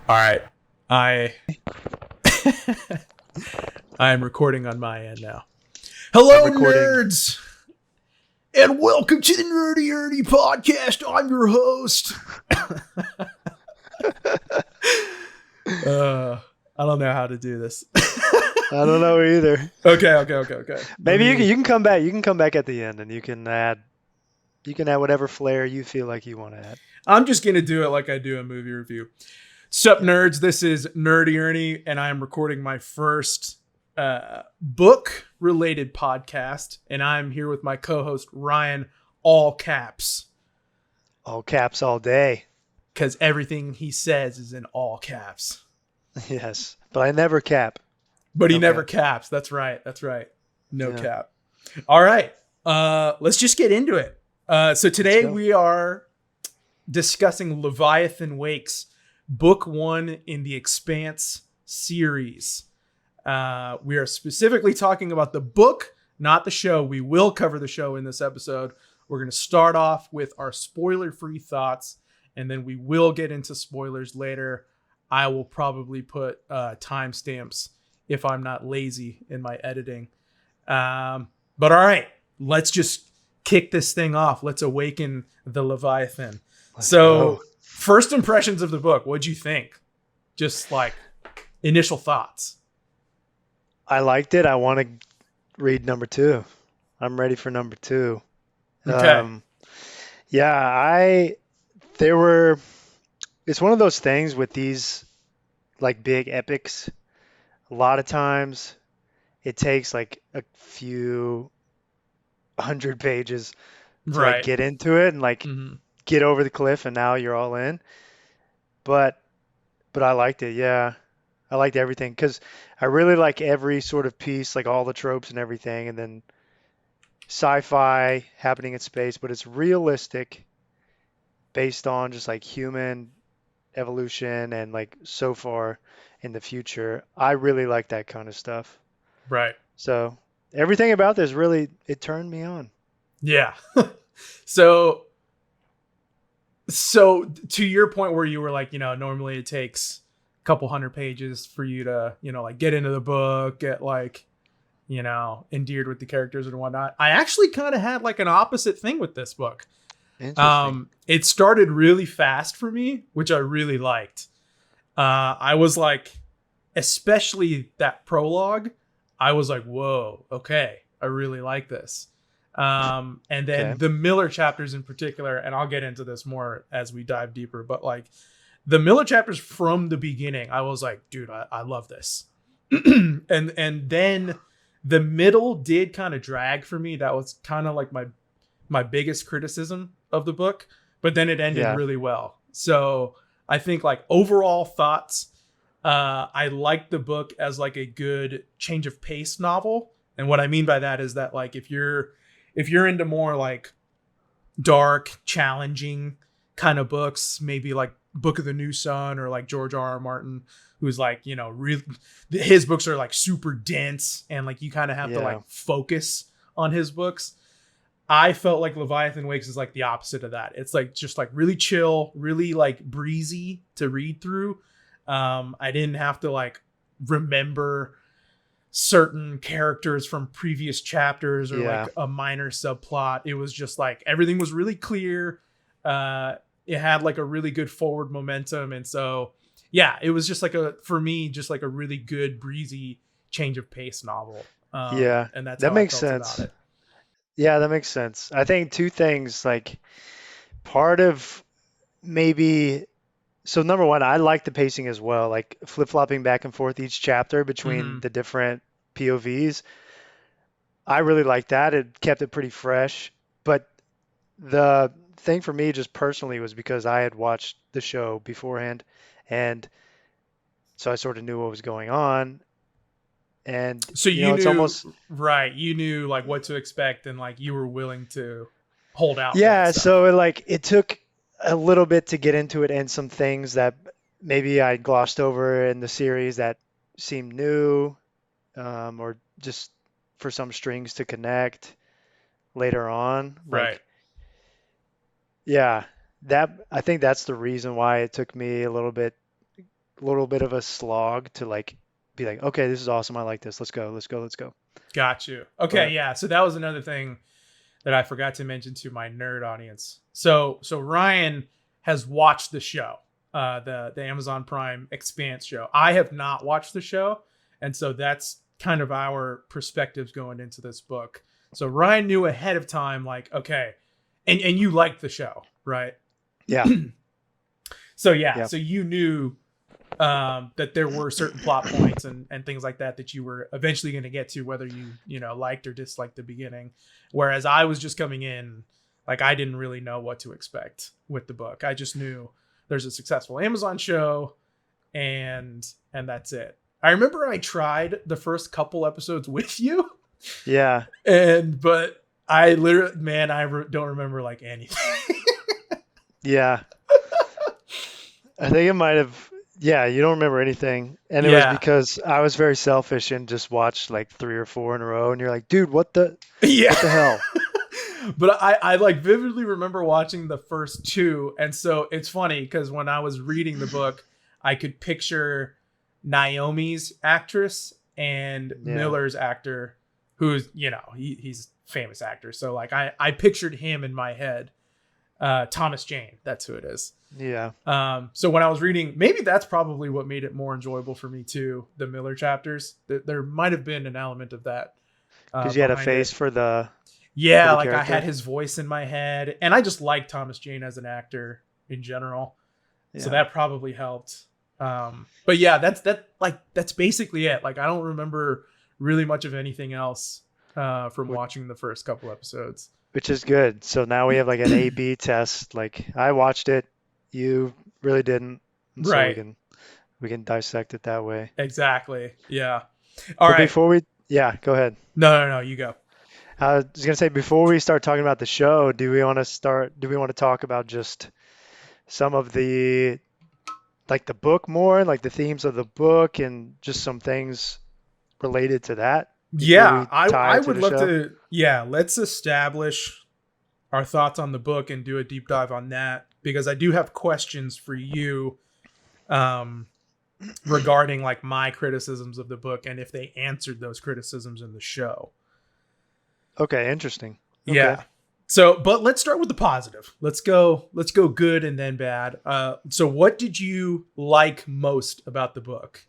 All right. I I am recording on my end now. I'm Hello, recording. nerds, and welcome to the Nerdy Erdy Podcast. I'm your host. I don't know how to do this. I don't know either. Okay. Maybe you can come back. You can come back at the end, and you can add whatever flair you feel like you want to add. I'm just gonna do it like I do a movie review. Sup, Yeah. nerds? This is Nerdy Ernie, and I am recording my first book-related podcast, and I'm here with my co-host Ryan, all caps, All caps all day. because everything he says is in all caps. Yes, but I never cap. But he No never cap. caps. That's right. No Yeah. cap. All right. Let's just get into it. So today go. we are discussing Leviathan Wakes, book 1 in the Expanse series. We are specifically talking about the book, not the show. We will cover the show in this episode. We're going to start off with our spoiler-free thoughts, and then we will get into spoilers later. I will probably put timestamps if I'm not lazy in my editing. But all right, let's just kick this thing off. Let's awaken the Leviathan. Let's go. First impressions of the book, what'd you think? Just like initial thoughts. I liked it. I want to read number 2. I'm ready for number 2. Okay. Yeah, there were. It's one of those things with these like big epics. A lot of times it takes like a few 100 pages to like Right. get into it and like Mm-hmm. get over the cliff, and now you're all in. But I liked it. Yeah, I liked everything because I really like every sort of piece, like all the tropes and everything, and then sci-fi happening in space, but it's realistic based on just like human evolution and like so far in the future. I really like that kind of stuff. Right. So everything about this really, it turned me on. Yeah. So to your point where you were like, normally it takes a couple hundred pages for you to, like get into the book, get like, endeared with the characters and whatnot. I actually kind of had like an opposite thing with this book. Interesting. It started really fast for me, which I really liked. I was like, especially that prologue, I was like, whoa, okay, I really like this. And then Okay. the Miller chapters in particular, and I'll get into this more as we dive deeper, but like the Miller chapters from the beginning, I was like, dude, I love this. and then the middle did kind of drag for me. That was kind of like my biggest criticism of the book, but then it ended Yeah. really well. So I think like overall thoughts, I like the book as like a good change of pace novel. And what I mean by that is that like if you're into more like dark, challenging kind of books, maybe like Book of the New Sun or like George R.R. Martin, who's like, really, his books are like super dense and like you kind of have to Yeah. like focus on his books. I felt like Leviathan Wakes is like the opposite of that. It's like just like really chill, really like breezy to read through. I didn't have to like remember certain characters from previous chapters or Yeah. like a minor subplot. It was just like everything was really clear. It had like a really good forward momentum, and so yeah, it was just like for me just like a really good breezy change of pace novel. Yeah. And that's That how I makes felt about sense. it. Yeah, that makes sense. I think two things, like part of maybe, so number one, I like the pacing as well, like flip-flopping back and forth each chapter between Mm-hmm. the different POVs. I really like that. It kept it pretty fresh. But the thing for me just personally was because I had watched the show beforehand, and so I sort of knew what was going on. And So you it's knew, almost, right? You knew like what to expect, and like you were willing to hold out for that yeah, stuff. so it took a little bit to get into it, and some things that maybe I glossed over in the series that seemed new, or just for some strings to connect later on. Right. Yeah, that I think that's the reason why it took me a little bit little bit of a slog to like be like, okay, this is awesome. I like this. Let's go. Let's go. Let's go. Got you. Okay, But yeah. So that was another thing that I forgot to mention to my nerd audience. So Ryan has watched the show, the Amazon Prime Expanse show. I have not watched the show, and so that's kind of our perspectives going into this book. So Ryan knew ahead of time, like, okay, and you liked the show, right? yeah, So yeah, yeah, so you knew that there were certain plot points and things like that that you were eventually going to get to, whether you know liked or disliked the beginning. Whereas I was just coming in, like I didn't really know what to expect with the book. I just knew there's a successful Amazon show, and that's it. I remember I tried the first couple episodes with you, yeah, but I literally, man, don't remember like anything. yeah. I think it might have. Yeah, you don't remember anything, and it was Yeah, because I was very selfish and just watched like 3 or 4 in a row, and you're like, dude, yeah. what the hell? But I like vividly remember watching the first two. And so it's funny because when I was reading the book, I could picture Naomi's actress and Yeah, Miller's actor, who's, you know, he's a famous actor. So like I pictured him in my head. Thomas Jane, that's who it is. yeah. So when I was reading, maybe that's probably what made it more enjoyable for me too, the Miller chapters. There might have been an element of that Because you had a behind it. face for the Yeah, like I had character. his voice in my head, and I just like Thomas Jane as an actor in general, so Yeah. that probably helped. But yeah, that's basically it. Like I don't remember really much of anything else from Wh- watching the first couple episodes. Which is good. So now we have like an A/B test. Like I watched it, you really didn't, and so Right, we can dissect it that way. exactly. Yeah. All But right. before we, yeah, go ahead. No, you go. I was gonna say before we start talking about the show, do we want to start? Do we want to talk about just some of the like the book more, like the themes of the book, and just some things related to that before Yeah, we tie I it to would the love show? to. Yeah, let's establish our thoughts on the book and do a deep dive on that because I do have questions for you um, regarding like my criticisms of the book and if they answered those criticisms in the show. Okay, interesting. Okay. Yeah. So, but let's start with the positive. Let's go good and then bad. So what did you like most about the book?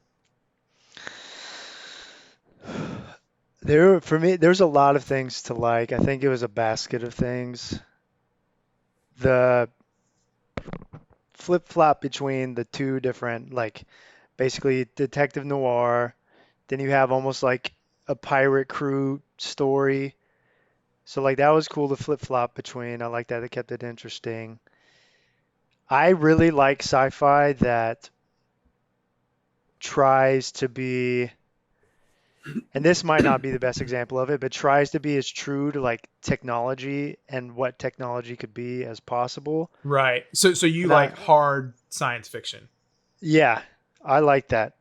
There, for me, there's a lot of things to like. I think it was a basket of things. The flip-flop between the two different, like basically detective noir, then you have almost like a pirate crew story. So like that was cool to flip-flop between. I like that. It kept it interesting. I really like sci-fi that tries to be, and this might not be the best example of it, but tries to be as true to like technology and what technology could be as possible. Right. So you like That, hard science fiction. yeah, I like that.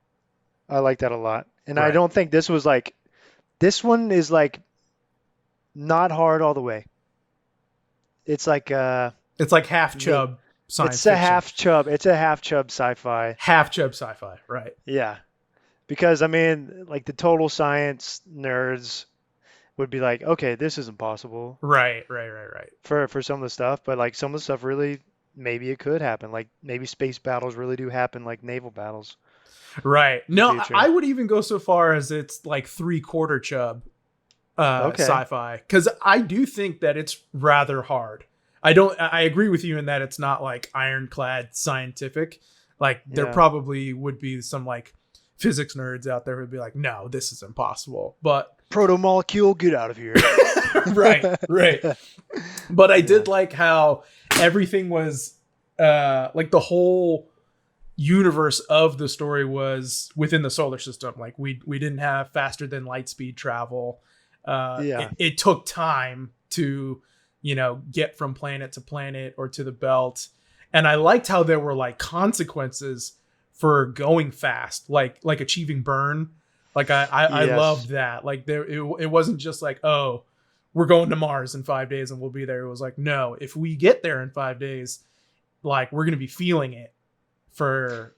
I like that a lot. And I Right. don't think this was like, this one is like not hard all the way. It's like It's like half me. chub science fiction. It's a half chub sci-fi. Half chub sci-fi. Right. Yeah. Because I mean, like the total science nerds would be like, okay, this isn't possible Right. for some of the stuff, but like some of the stuff really maybe it could happen. Like maybe space battles really do happen like naval battles Right. in the No, I future. would even go so far as it's like 3/4 chub Okay. sci-fi because I do think that it's rather hard. I agree with you in that it's not like ironclad scientific. Like there Yeah. probably would be some like physics nerds out there who'd be like, no, this is impossible. But Proto molecule, get out of here. right. But I Yeah. did like how everything was like the whole universe of the story was within the solar system. Like we didn't have faster than light speed travel. Yeah. It took time to, you know, get from planet to planet or to the belt. And I liked how there were like consequences for going fast, like achieving burn. Like I Yes. loved that. Like it wasn't just like, oh, we're going to Mars in 5 days and we'll be there. It was like, no, if we get there in 5 days, like we're gonna be feeling it for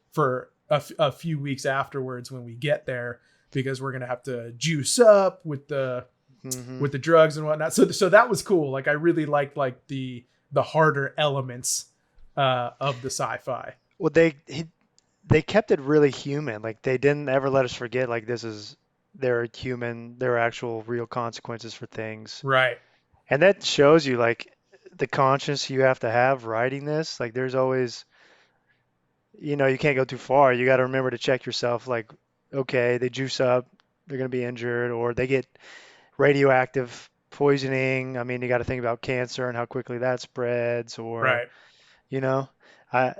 a few weeks afterwards when we get there, because we're gonna have to juice up with the drugs and whatnot. So that was cool. Like I really liked like the harder elements of the sci-fi. Well, they kept it really human. Like they didn't ever let us forget like this is there are human, there are actual real consequences for things. Right. And that shows you like the conscience you have to have writing this. Like there's always, you can't go too far. You got to remember to check yourself like, okay, they juice up, they're going to be injured, or they get radioactive poisoning. I mean, you got to think about cancer and how quickly that spreads, or, Right. you know, I,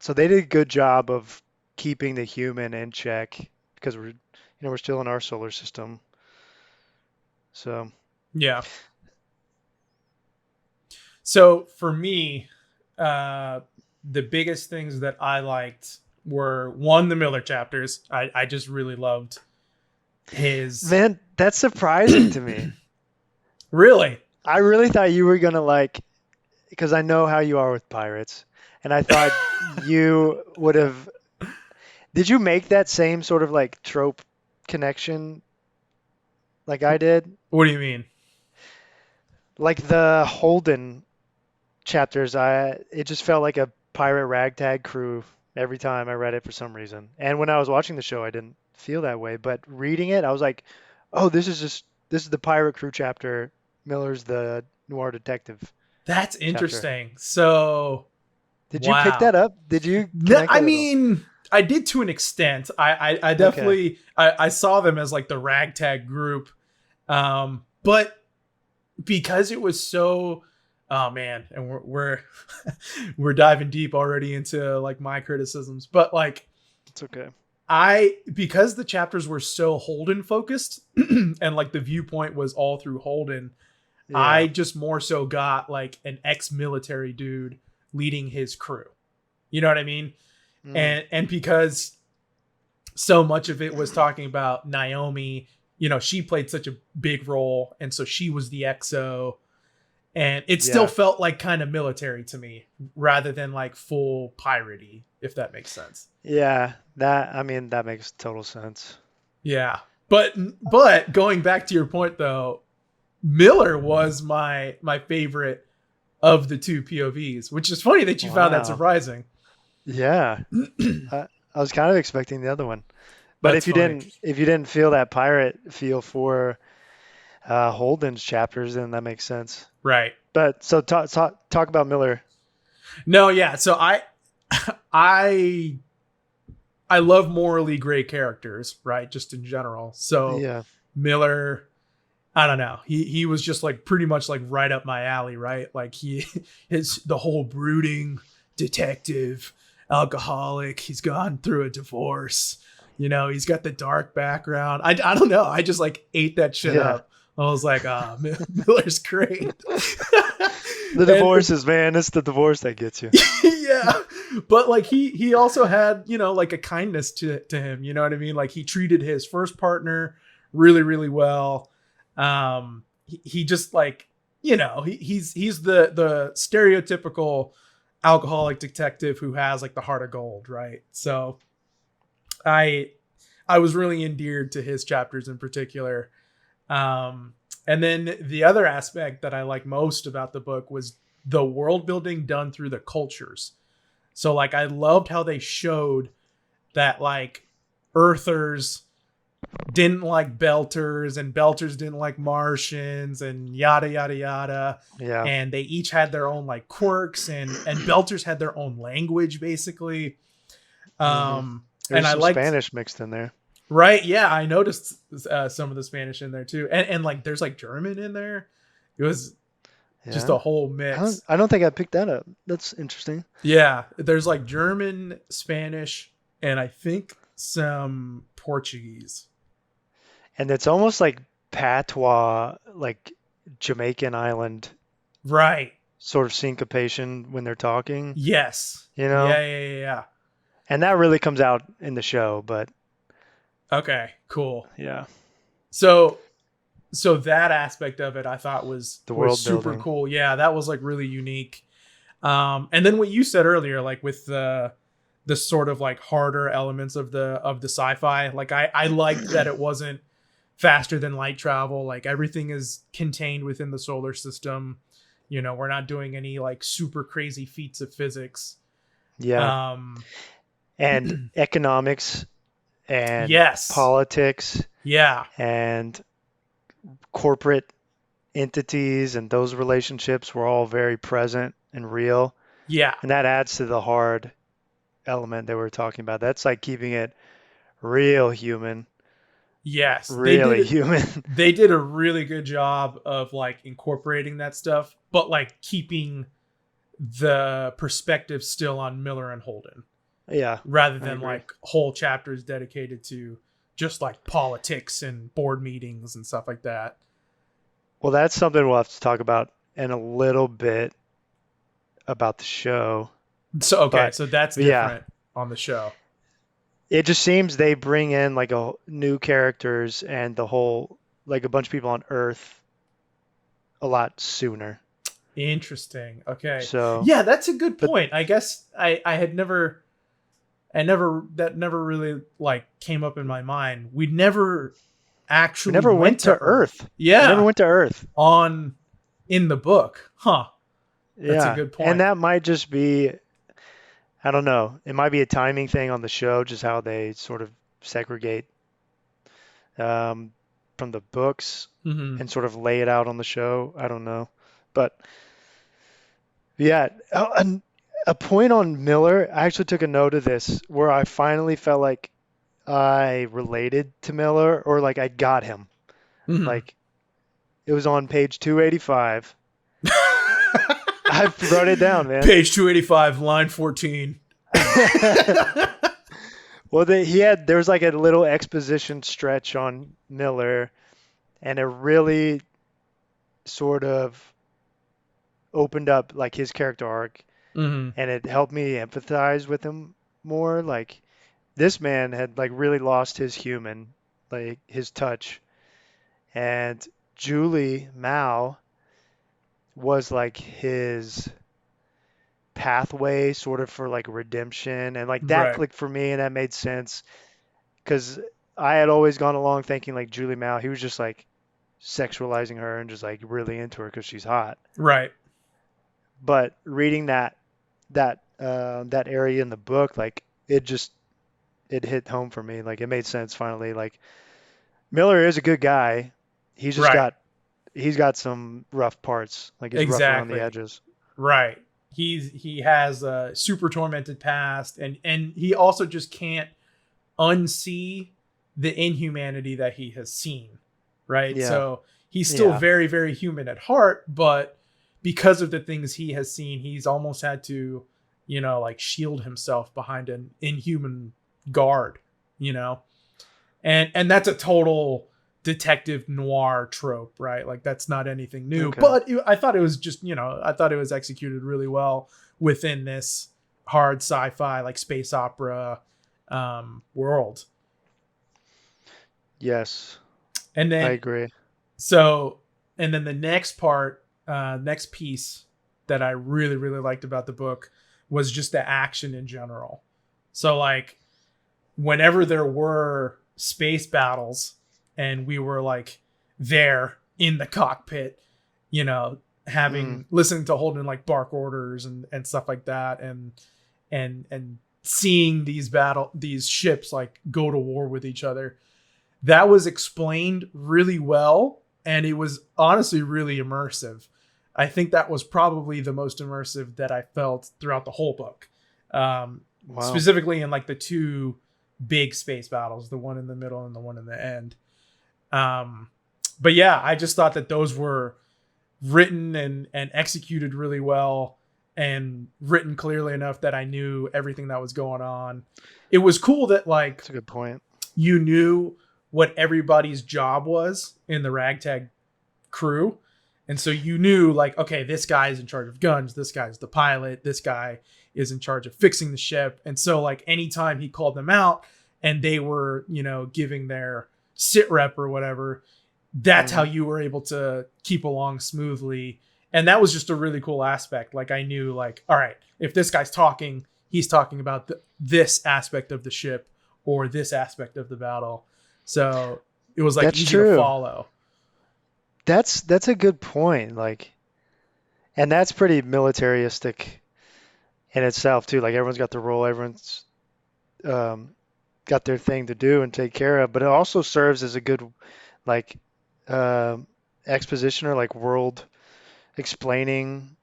so they did a good job of keeping the human in check because we're still in our solar system. So, Yeah. So for me, the biggest things that I liked were, one, the Miller chapters. I just really loved his. man, that's surprising to me. Really? I really thought you were gonna like, because I know how you are with pirates, and I thought you would have. Did you make that same sort of like trope connection like I did? What do you mean? Like the Holden chapters, it just felt like a pirate ragtag crew every time I read it for some reason. And when I was watching the show, I didn't feel that way, but reading it, I was like, "Oh, this is the pirate crew chapter. Miller's the noir detective That's chapter." interesting. So, Did you pick that wow. up? Did you No, connect I that at all? mean, I did to an extent. I Okay. definitely I saw them as like the ragtag group, but because it was so, oh man, and we're we're diving deep already into like my criticisms, but like It's okay. because the chapters were so Holden focused and like the viewpoint was all through Holden, Yeah. I just more so got like an ex-military dude leading his crew. You know what I mean? Mm. And because so much of it was talking about Naomi, she played such a big role, and so she was the XO, and it still Yeah. felt like kind of military to me rather than like full piratey, if that makes sense. Yeah. I mean, that makes total sense. Yeah. But going back to your point though, Miller was my favorite of the two POVs, which is funny that you found that Wow. surprising. Yeah. I was kind of expecting the other one. But That's funny. if you didn't feel that pirate feel for Holden's chapters, then that makes sense. Right. But so talk about Miller. No, yeah. So I I love morally gray characters, right? Just in general. So Yeah. Miller, I don't know. He was just like pretty much like right up my alley, right? Like his the whole brooding detective, alcoholic. He's gone through a divorce. He's got the dark background. I don't know. I just like ate that shit Yeah. up. I was like, Miller's great. The And divorces, man. It's the divorce that gets you. yeah, but like he also had like a kindness to him. You know what I mean? Like he treated his first partner really really well. He just like he's the stereotypical alcoholic detective who has like the heart of gold, right? So I I was really endeared to his chapters in particular. And then the other aspect that I like most about the book was the world building done through the cultures. So like I loved how they showed that like Earthers didn't like Belters and Belters didn't like Martians and yada yada yada. Yeah. And they each had their own like quirks, and Belters had their own language basically. hmm And There's I some liked. Spanish mixed in there. Right. Yeah, I noticed some of the Spanish in there too, and like there's like German in there. It was just Yeah. a whole mix. I don't think I picked that up. That's interesting. Yeah, there's like German, Spanish, and I think some Portuguese. And it's almost like patois, like Jamaican island Right. sort of syncopation when they're talking, Yes. you know? Yeah. And that really comes out in the show, but Okay. Cool. yeah, So that aspect of it I thought was the was world super building. cool. Yeah, that was like really unique. And then what you said earlier, like with the sort of like harder elements of the sci-fi. Like I liked that it wasn't faster than light travel. Like everything is contained within the solar system. You know, we're not doing any like super crazy feats of physics. Yeah. Um, And economics and yes. politics Yeah. and corporate entities and those relationships were all very present and real. Yeah. And that adds to the hard element that we're talking about. That's like keeping it real human, Yes. really human. They did a really good job of like incorporating that stuff, but like keeping the perspective still on Miller and Holden, Yeah, rather I than agree. like whole chapters dedicated to just like politics and board meetings and stuff like that. Well, that's something we'll have to talk about in a little bit about the show. So okay, But, so that's but yeah, different on the show. it just seems they bring in like a new characters and the whole like a bunch of people on Earth a lot sooner. Interesting. Okay. So, Yeah, that's a good but point. I guess I had never I never that never really like came up in my mind. We never we actually never went went to to Earth. Earth. We never Yeah, went to Earth. on in the book. Huh. That's a Yeah, good and point. that might just be, I don't know, it might be a timing thing on the show, just how they sort of segregate um, from the books Hmm. and sort of lay it out on the show. I don't know, but yeah, a point on Miller. I actually took a note of this where I finally felt like I related to Miller or like I got him. Hmm. Like it was on page 285. I wrote it down, man. Page 285, line 14. Well, there was like a little exposition stretch on Miller, and it really sort of opened up like his character arc, Hmm. and it helped me empathize with him more. Like this man had like really lost his human, like his touch, and Julie Mao was like his pathway sort of for like redemption, and like that Right. clicked for me and that made sense because I had always gone along thinking like Julie Mao, he was just like sexualizing her and just like really into her because she's hot. Right. But reading that area in the book, like it hit home for me. Like it made sense finally. Like Miller is a good guy. He's just Right. got some rough parts. Like he's rough around the Exactly. edges. Right. He has a super tormented past, and he also just can't unsee the inhumanity that he has seen. Right. Yeah, So he's still yeah, very, very human at heart, but because of the things he has seen, he's almost had to, like shield himself behind an inhuman guard, you know? And that's a total detective noir trope, right? Like that's not anything new, okay. but I thought it was just, I thought it was executed really well within this hard sci-fi, like space opera world. Yes, And I then agree. so and then the next part, next piece that I really, really liked about the book was just the action in general. So like whenever there were space battles and we were like there in the cockpit, Mm, having listening to Holden like bark orders and stuff like that, and seeing these ships like go to war with each other, that was explained really well, and it was honestly really immersive. I think that was probably the most immersive that I felt throughout the whole book, wow. specifically in like the two big space battles, the one in the middle and the one in the end. Um, but yeah, I just thought that those were written and executed really well, and written clearly enough that I knew everything that was going on. It was cool that like That's a good point. you knew what everybody's job was in the ragtag crew. And so you knew like, okay, this guy is in charge of guns, this guy's the pilot, this guy is in charge of fixing the ship. And so like anytime he called them out and they were, giving their sit rep or whatever, that's how Hmm. you were able to keep along smoothly. And that was just a really cool aspect. Like I knew like, all right, if this guy's talking, he's talking about this aspect of the ship or this aspect of the battle. So it was like That's easy to true. follow. That's a good point. Like, and that's pretty militaristic in itself too. Like everyone's got their role, everyone's um, got their thing to do and take care of. But it also serves as a good like um expositioner, like world explaining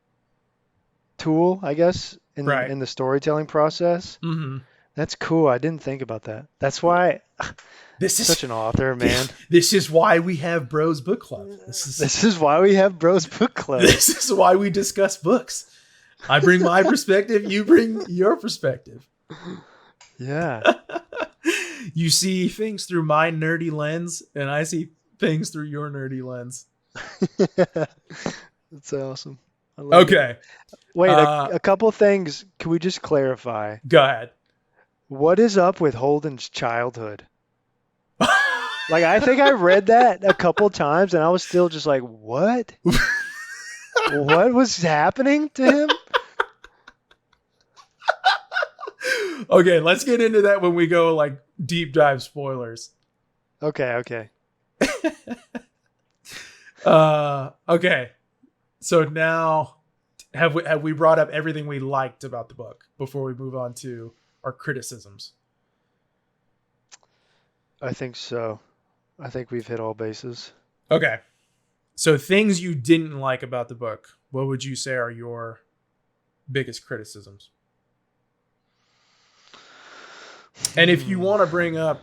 tool, I guess, Right. in the storytelling process. Hmm. That's cool. I didn't think about that. That's why This such is an author, man. this is why we have Bros Book Club. This is This is why we have Bros Book Club. this is why we discuss books. I bring my perspective, you bring your perspective. Yeah. You see things through my nerdy lens, and I see things through your nerdy lens. That's awesome. I love it. Okay. Wait, Uh, a couple things. Can we just clarify? Go ahead. What is up with Holden's childhood? Like, I think I read that a couple times and I was still just like, what? What was happening to him? Okay, let's get into that when we go like deep dive spoilers. Okay. Okay. So now have we brought up everything we liked about the book before we move on to our criticisms? I think so. I think we've hit all bases. Okay. So things you didn't like about the book, what would you say are your biggest criticisms? And if you want to bring up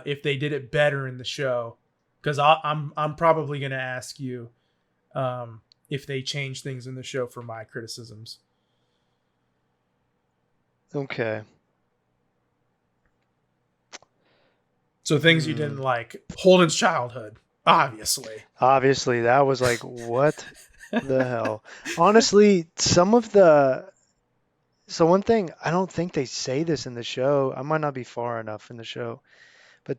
if they did it better in the show, because I'm probably going to ask you if they changed things in the show for my criticisms. Okay. So things you didn't like. Holden's childhood, obviously. Obviously, that was like, what the hell? Honestly, so one thing, I don't think they say this in the show. I might not be far enough in the show. But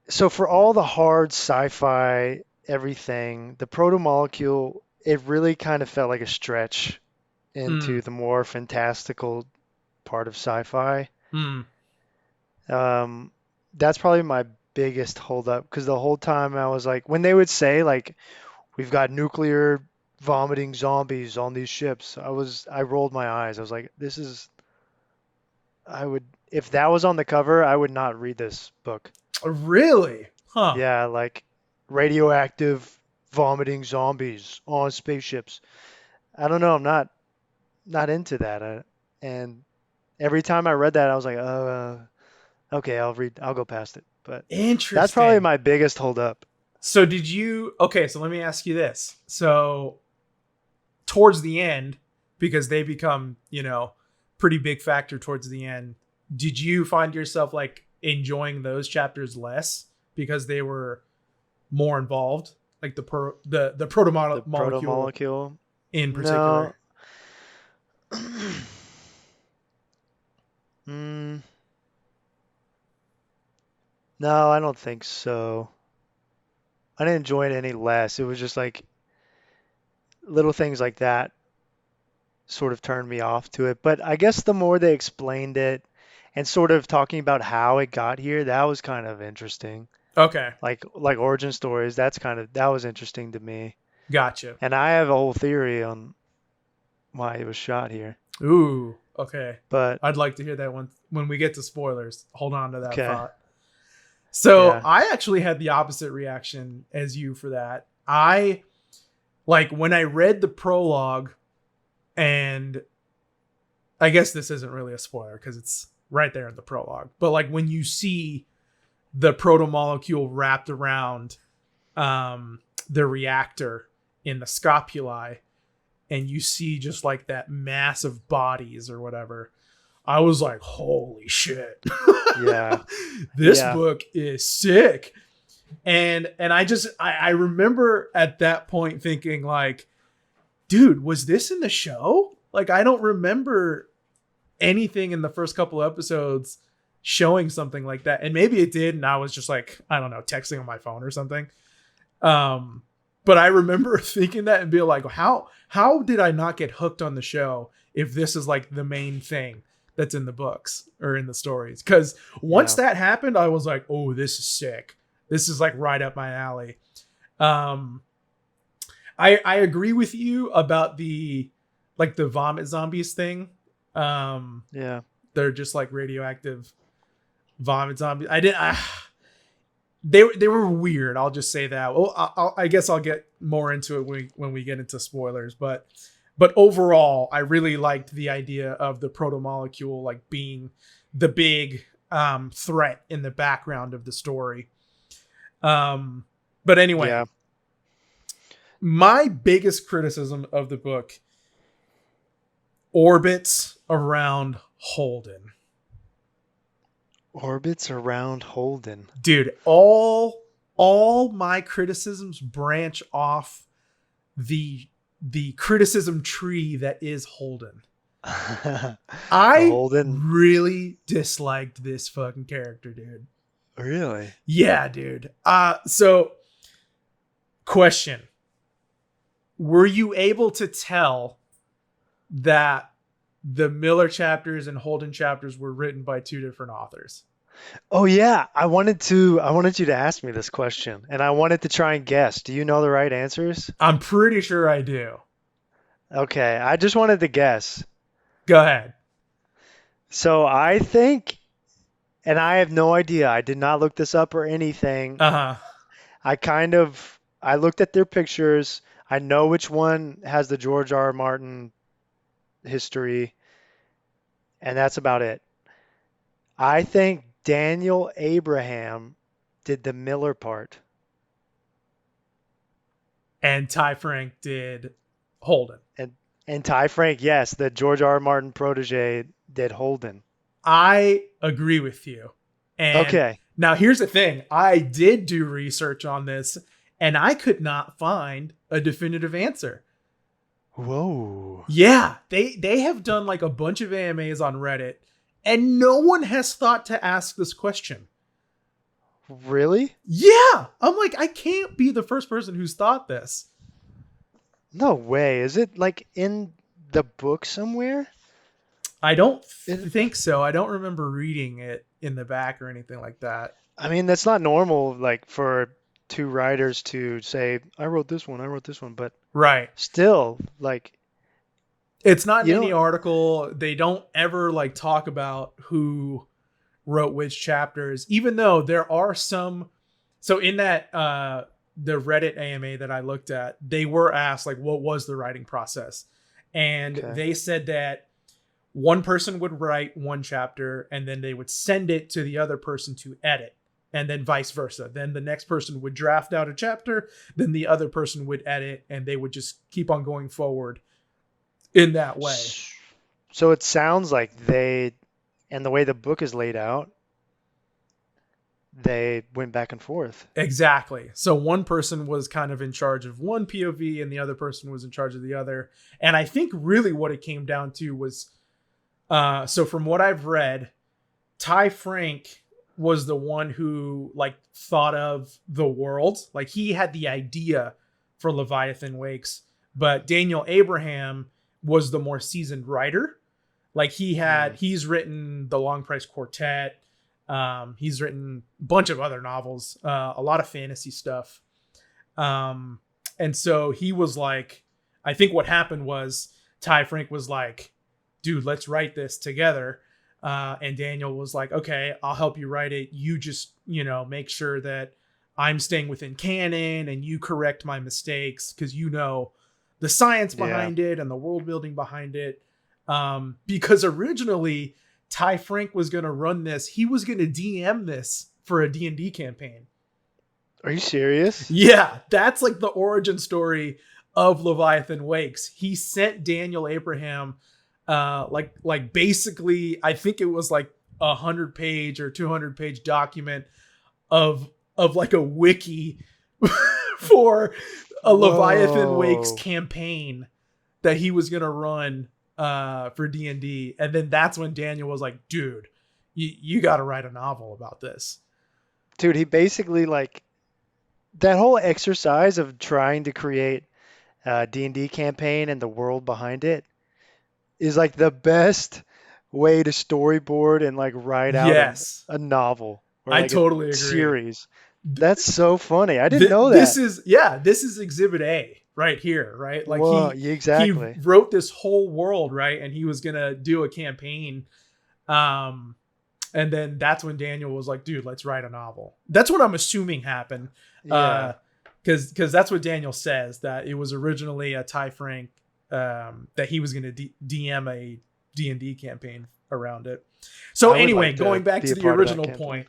so for all the hard sci-fi, everything, the proto-molecule, it really kind of felt like a stretch Hmm. into the more fantastical part of sci-fi. Hmm. That's probably my biggest holdup because the whole time I was like, when they would say like, we've got nuclear vomiting zombies on these ships, I rolled my eyes. I was like, if that was on the cover, I would not read this book. Really? Huh. Yeah, like radioactive vomiting zombies on spaceships. I don't know. I'm not into that. And every time I read that, I was like, okay, I'll go past it. But that's probably Interesting. my biggest holdup. So did you? Okay, so let me ask you this. So towards the end, because they become, pretty big factor towards the end, did you find yourself like enjoying those chapters less because they were more involved, like the proto The proto molecule molecule. in No. particular? Mm, no, I don't think so. I didn't enjoy it any less. It was just like little things like that sort of turned me off to it. But I guess the more they explained it and sort of talking about how it got here, that was kind of interesting. Okay, Like origin stories, that was interesting to me. gotcha. And I have a whole theory on why it was shot here. Ooh, okay. But I'd like to hear that one when we get to spoilers. Hold on to that okay, thought. So yeah. I actually had the opposite reaction as you for that. I like when I read the prologue, and I guess this isn't really a spoiler because it's right there in the prologue. But like when you see the proto molecule wrapped around the reactor in the Scopuli, and you see just like that mass of bodies or whatever, I was like, holy shit. Yeah. This Yeah. book is sick. And I remember at that point thinking like, dude, was this in the show? Like, I don't remember anything in the first couple episodes showing something like that. And maybe it did, and I was just like, I don't know, texting on my phone or something. But I remember thinking that and being like, how how did I not get hooked on the show if this is like the main thing that's in the books or in the stories? Because once Yeah. that happened, I was like, oh, this is sick. This is like right up my alley. Um, I agree with you about the vomit zombies thing. Yeah. They're just like radioactive vomit zombies. They were weird. I'll just say that. Well, I guess I'll get more into it when we get into spoilers. But overall, I really liked the idea of the proto-molecule like being the big threat in the background of the story. But anyway, Yeah. my biggest criticism of the book orbits around Holden. Orbits around Holden. Dude, all my criticisms branch off the criticism tree that is Holden. The I Holden. really disliked this fucking character, dude. Really? Yeah, dude. So question. Were you able to tell that the Miller chapters and Holden chapters were written by two different authors? Oh yeah, I wanted you to ask me this question, and I wanted to try and guess. Do you know the right answers? I'm pretty sure I do. Okay, I just wanted to guess. Go ahead. So I think, and I have no idea. I did not look this up or anything. Uh-huh. I looked at their pictures. I know which one has the George R. R. Martin history, and that's about it. I think Daniel Abraham did the Miller part. And Ty Frank did Holden. And Ty Frank, yes, the George R. R. Martin protege did Holden. I agree with you. And Okay. now here's the thing. I did do research on this and I could not find a definitive answer. Whoa. Yeah, they have done like a bunch of AMAs on Reddit and no one has thought to ask this question. Really? Yeah. I'm like, I can't be the first person who's thought this. No way. Is it like in the book somewhere? I don't think so. I don't remember reading it in the back or anything like that. I mean, that's not normal, like for two writers to say, I wrote this one, but Right. still, like, It's not you in any know, article. They don't ever like talk about who wrote which chapters, even though there are some. So in that the Reddit AMA that I looked at, they were asked like, what was the writing process? And okay. they said that one person would write one chapter and then they would send it to the other person to edit, and then vice versa. Then the next person would draft out a chapter, then the other person would edit, and they would just keep on going forward in that way. So it sounds like and the way the book is laid out, they went back and forth. Exactly. So one person was kind of in charge of one POV and the other person was in charge of the other. And I think really what it came down to was, so from what I've read, Ty Frank was the one who like thought of the world. Like he had the idea for Leviathan Wakes, but Daniel Abraham was the more seasoned writer. Like he's written the Long Price Quartet. He's written a bunch of other novels, a lot of fantasy stuff. And so he was like, I think what happened was Ty Frank was like, dude, let's write this together. And Daniel was like, okay, I'll help you write it. You just, make sure that I'm staying within canon and you correct my mistakes because the science behind it and the world building behind it. Because originally Ty Frank was going to run this. He was going to DM this for a D&D campaign. Are you serious? Yeah, that's like the origin story of Leviathan Wakes. He sent Daniel Abraham like basically, I think it was like 100-page or 200-page document of like a wiki for a Leviathan Wakes campaign that he was going to run for D&D. And then that's when Daniel was like, dude, you got to write a novel about this. Dude, he basically like that whole exercise of trying to create D&D campaign and the world behind it is like the best way to storyboard and like write out Yes, a novel or I like a totally agree. series. That's so funny. I didn't know This that. is, yeah, this is Exhibit A right here, right? Like Whoa, yeah, he exactly. wrote this whole world, right? And he was gonna do a campaign. Um, and then that's when Daniel was like, "Dude, let's write a novel." That's what I'm assuming happened. Yeah. Because that's what Daniel says, that it was originally a Ty Frank, that he was going to DM a D&D campaign around it. So I would anyway, like to going back be to a the part of that original campaign. point,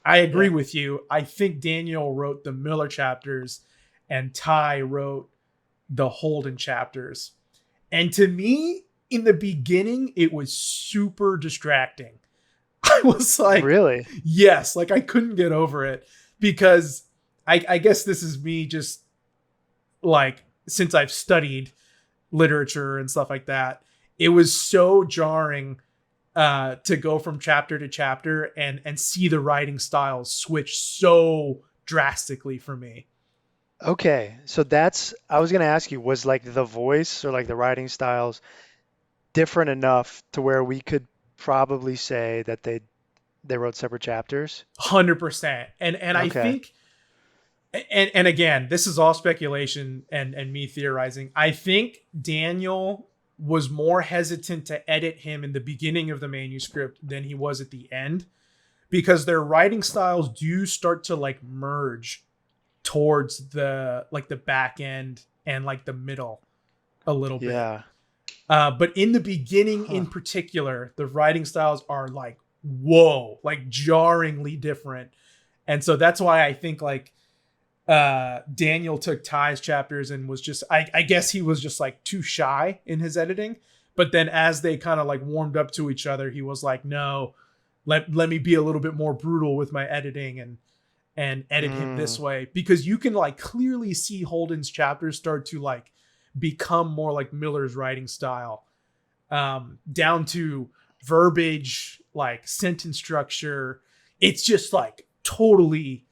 I agree Yeah. with you. I think Daniel wrote the Miller chapters and Ty wrote the Holden chapters. And to me, in the beginning, it was super distracting. I was like, Really? yes, like I couldn't get over it because I guess this is me just like, since I've studied literature and stuff like that, it was so jarring to go from chapter to chapter and see the writing styles switch so drastically for me. Okay. So that's, I was going to ask you, was like the voice or like the writing styles different enough to where we could probably say that they wrote separate chapters? 100%. And I Okay. think, and again, this is all speculation and me theorizing. I think Daniel was more hesitant to edit him in the beginning of the manuscript than he was at the end, because their writing styles do start to like merge towards the like the back end and like the middle a little bit. Yeah. But in the beginning Huh. in particular, the writing styles are like, whoa, like jarringly different. And so that's why I think like Daniel took Ty's chapters and was just, I guess he was just like too shy in his editing. But then as they kind of like warmed up to each other, he was like, no, let me be a little bit more brutal with my editing and edit him this Mm, way, because you can like clearly see Holden's chapters start to like become more like Miller's writing style, down to verbiage, like sentence structure. It's just like totally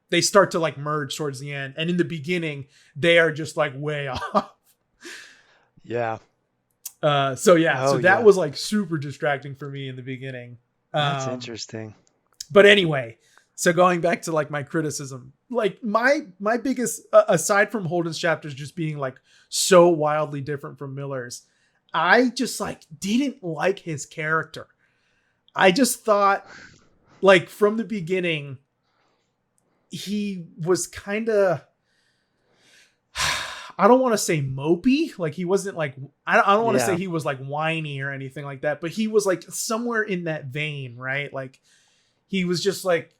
they start to like merge towards the end, and in the beginning they are just like way off. yeah. So yeah, Oh, so that yeah. was like super distracting for me in the beginning. That's um interesting. but anyway, so going back to like my criticism, like my biggest, aside from Holden's chapters just being like so wildly different from Miller's, I just like didn't like his character. I just thought, like, from the beginning he was kind of, I don't want to say mopey, like he wasn't like, I don't want to say Yeah. he was like whiny or anything like that, but he was like somewhere in that vein, right? Like he was just like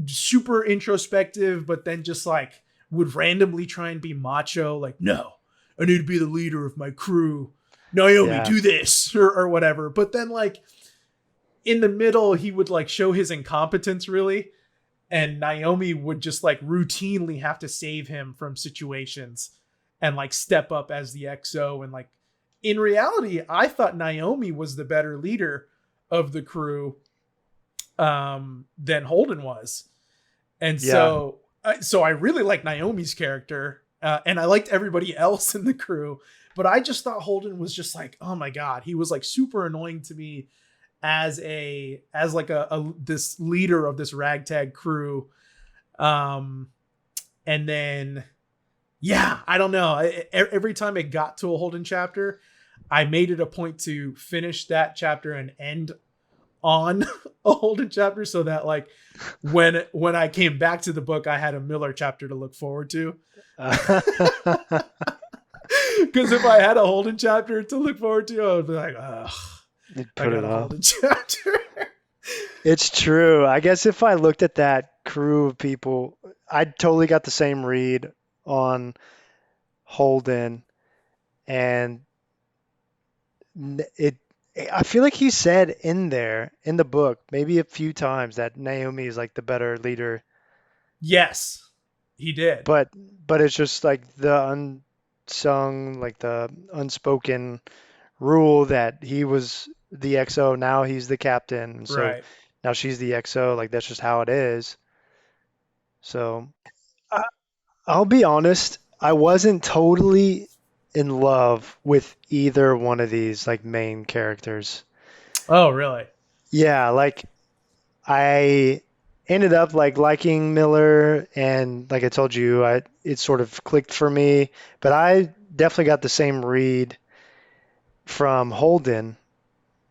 super introspective, but then just like would randomly try and be macho, like, no, I need to be the leader of my crew. Naomi, Yeah. do this, or whatever. But then like in the middle, he would like show his incompetence really. And Naomi would just like routinely have to save him from situations and like step up as the XO. And like in reality, I thought Naomi was the better leader of the crew than Holden was. And Yeah. so I really liked Naomi's character, and I liked everybody else in the crew. But I just thought Holden was just like, oh my god, he was like super annoying to me as like a this leader of this ragtag crew. Um, and then yeah, I don't know. Every time it got to a Holden chapter, I made it a point to finish that chapter and end on a Holden chapter, so that like when I came back to the book, I had a Miller chapter to look forward to. Because if I had a Holden chapter to look forward to, I would be like, oh, You'd I put got it a off. Holden chapter. It's true. I guess if I looked at that crew of people, I totally got the same read on Holden, and it. I feel like he said in there in the book maybe a few times that Naomi is like the better leader, Yes, he did. but it's just like the unsung, like the unspoken rule that he was the XO, now he's the captain, and so Right. now she's the XO. Like that's just how it is. So I, I'll be honest. I wasn't totally in love with either one of these like main characters. Oh, really? Yeah, like I ended up like liking Miller, and like I told you, I it sort of clicked for me, but I definitely got the same read from Holden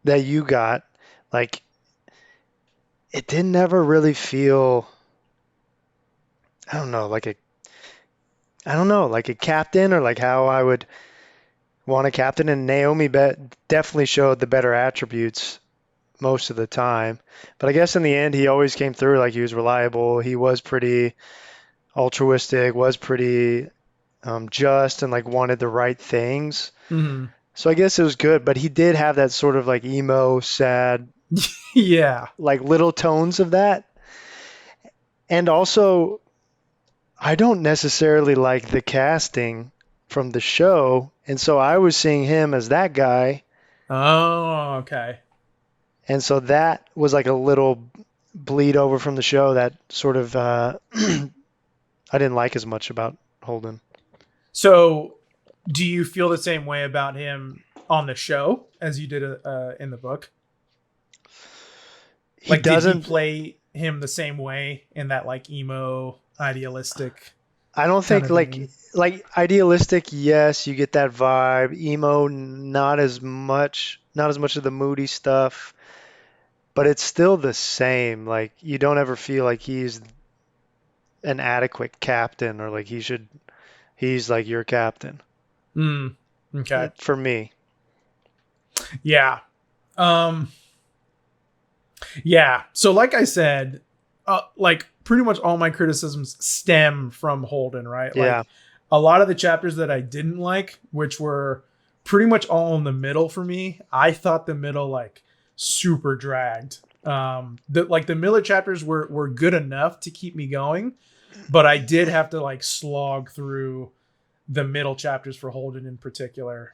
that you got. Like it didn't ever really feel, I don't know, like a I don't know, like a captain or like how I would want a captain, and definitely showed the better attributes most of the time. But I guess in the end he always came through, like he was reliable, he was pretty altruistic, was pretty just and like wanted the right things. Hmm. So I guess it was good, but he did have that sort of like emo, sad, Yeah. like little tones of that. And also, I don't necessarily like the casting from the show. And so I was seeing him as that guy. Oh, okay. And so that was like a little bleed over from the show that sort of I didn't like as much about Holden. So, do you feel the same way about him on the show as you did in the book? He Like, did he doesn't, play him the same way in that like emo, idealistic I don't kind think of vein? like idealistic, yes, you get that vibe. Emo, not as much of the moody stuff, but it's still the same. Like you don't ever feel like he's an adequate captain or like he's like your captain. Mm, okay. For me. Yeah. Um. Yeah. So, like I said, like pretty much all my criticisms stem from Holden, right? Yeah. Like a lot of the chapters that I didn't like, which were pretty much all in the middle for me, I thought the middle like super dragged. The Miller chapters were good enough to keep me going, but I did have to like slog through the middle chapters for Holden in particular,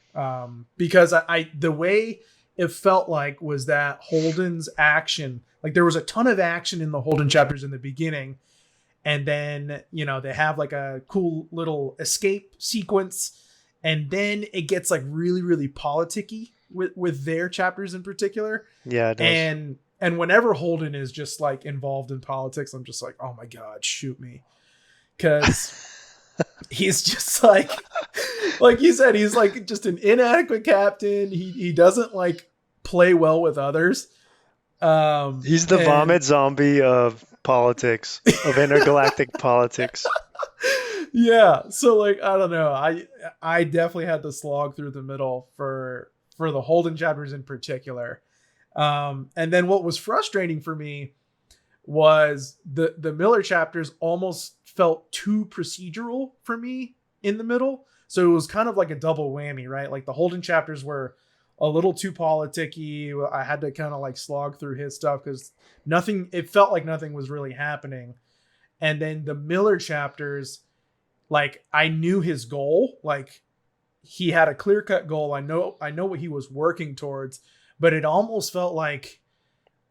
because I the way it felt like was that Holden's action, like there was a ton of action in the Holden chapters in the beginning, and then they have like a cool little escape sequence, and then it gets like really really politicky with their chapters in particular, Yeah, it does. and whenever Holden is just like involved in politics, I'm just like, oh my god, shoot me, because he's just like you said, he's like just an inadequate captain. He doesn't like play well with others. He's the And vomit zombie of politics, of intergalactic politics. yeah, so like I don't know. I definitely had to slog through the middle for the Holden chapters in particular. And then what was frustrating for me was the Miller chapters almost felt too procedural for me in the middle. So it was kind of like a double whammy, right? Like the Holden chapters were a little too politicky. I had to kind of like slog through his stuff because it felt like nothing was really happening. And then the Miller chapters, like I knew his goal, like he had a clear-cut goal. I know what he was working towards, but it almost felt like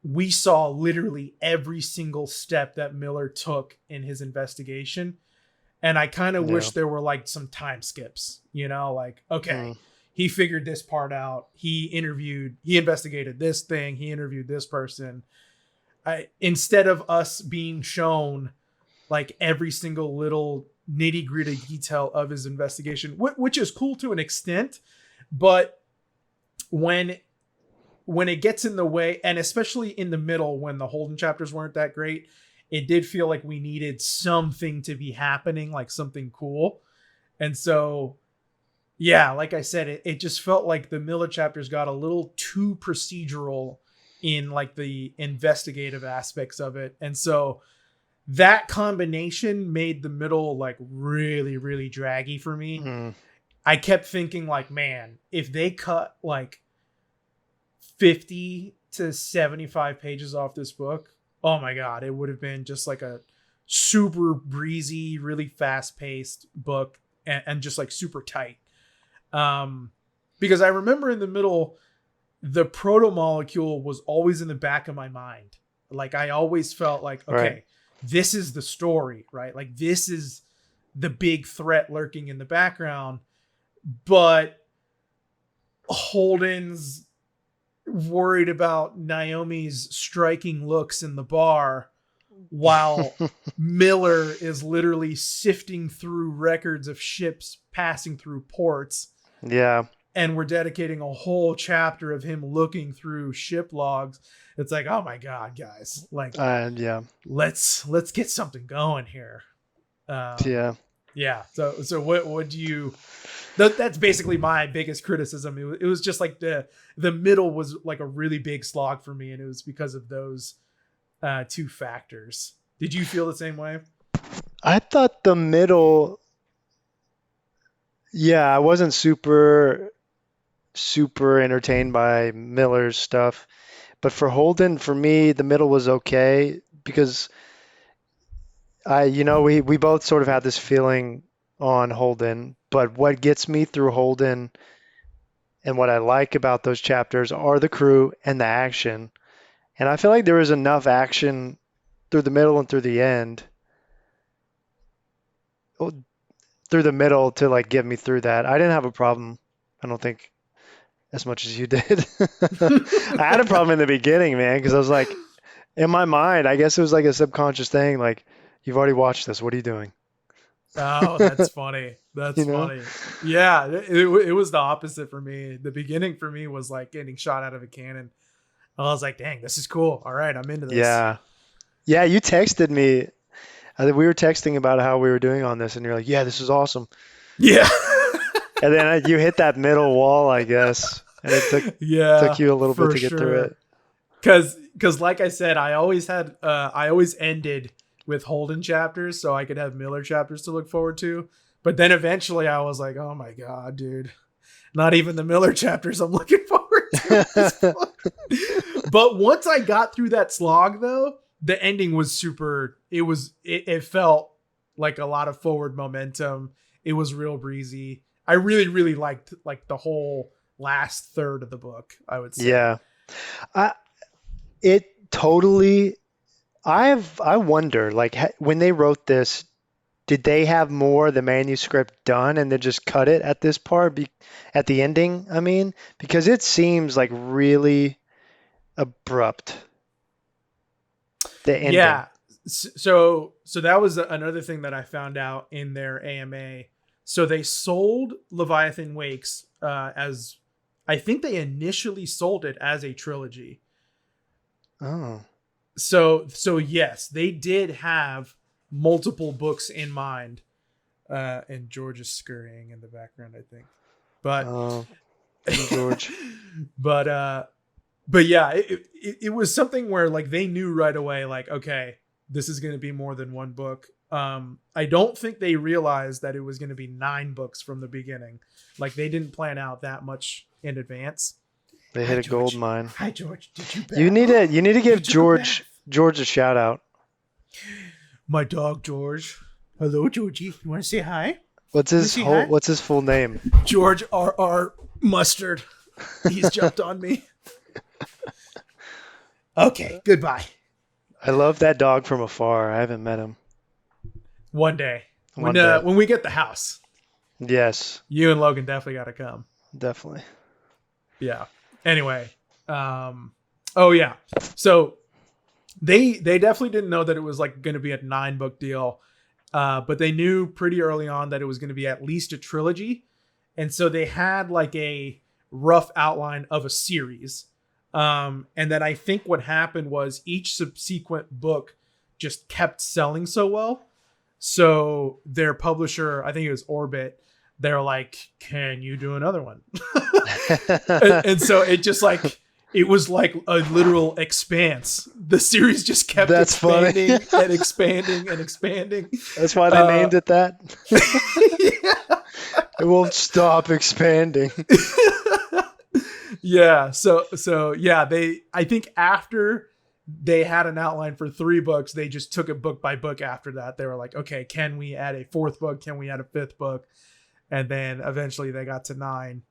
we saw literally every single step that Miller took in his investigation. And I kind of Yeah. wish there were like some time skips, like, okay, Mm. he figured this part out. He investigated this thing. He interviewed this person. Instead of us being shown like every single little nitty gritty detail of his investigation, which is cool to an extent. But when it gets in the way, and especially in the middle when the Holden chapters weren't that great, it did feel like we needed something to be happening, like something cool. And so, yeah, like I said, it just felt like the Miller chapters got a little too procedural in like the investigative aspects of it. And so that combination made the middle like really, really draggy for me. Mm. I kept thinking like, man, if they cut like 50 to 75 pages off this book, oh my god, it would have been just like a super breezy, really fast paced book, and just like super tight. Because I remember in the middle, the proto molecule was always in the back of my mind. Like I always felt like, Right. okay, this is the story, right? Like this is the big threat lurking in the background, but Holden's worried about Naomi's striking looks in the bar, while Miller is literally sifting through records of ships passing through ports. Yeah. And we're dedicating a whole chapter of him looking through ship logs. It's like, oh my God, guys, like, yeah. let's get something going here. Yeah. Yeah. So what do you, that's basically my biggest criticism. It was just like the middle was like a really big slog for me. And it was because of those two factors. Did you feel the same way? I thought the middle, yeah, I wasn't super entertained by Miller's stuff. But for Holden, for me, the middle was okay because we both sort of had this feeling on Holden, but what gets me through Holden and what I like about those chapters are the crew and the action. And I feel like there was enough action through the middle and through the end, through the middle to like get me through that. I didn't have a problem, I don't think, as much as you did. I had a problem in the beginning, man, because I was like, in my mind, I guess it was like a subconscious thing, like, you've already watched this. What are you doing? Oh, that's funny. That's funny. Yeah, it was the opposite for me. The beginning for me was like getting shot out of a cannon. I was like, dang, this is cool. All right, I'm into this. Yeah. Yeah, you texted me. I think we were texting about how we were doing on this, and you're like, yeah, this is awesome. Yeah. And then you hit that middle wall, I guess, and it took you a little bit to get through it. Because like I said, I always ended with Holden chapters so I could have Miller chapters to look forward to. But then eventually I was like, oh my God, dude, not even the Miller chapters I'm looking forward to. But once I got through that slog, though, the ending was super. It felt like a lot of forward momentum. It was real breezy. I really, really liked like the whole last third of the book, I would say. Yeah. It totally. I wonder, like, when they wrote this, did they have more of the manuscript done and then just cut it at this part, at the ending? I mean, because it seems like really abrupt. The ending. Yeah. So that was another thing that I found out in their AMA. So they sold Leviathan Wakes as, I think they initially sold it as a trilogy. Oh. So yes, they did have multiple books in mind. And George is scurrying in the background, I think. But George. But yeah, it was something where like they knew right away, like, okay, this is going to be more than one book. I don't think they realized that it was going to be 9 books from the beginning. Like they didn't plan out that much in advance. They hit a gold mine. Hi, George. Did you bath? You need to give George a shout out. My dog George. Hello, Georgie. You want to say hi? What's his full name? George R.R. Mustard. He's jumped on me. Okay, goodbye. I love that dog from afar. I haven't met him. One day. When we get the house. Yes. You and Logan definitely got to come. Definitely. Yeah. Anyway. Oh yeah. So they definitely didn't know that it was like going to be a 9-book deal. But they knew pretty early on that it was going to be at least a trilogy. And so they had like a rough outline of a series. And then I think what happened was each subsequent book just kept selling so well. So their publisher, I think it was Orbit, they're like, can you do another one? and so it just like, it was like a literal expanse. The series just kept expanding and expanding and expanding. That's why they named it that. Yeah. It won't stop expanding. Yeah. So yeah, I think after they had an outline for 3 books, they just took it book by book after that. They were like, okay, can we add a 4th book? Can we add a 5th book? And then eventually they got to 9.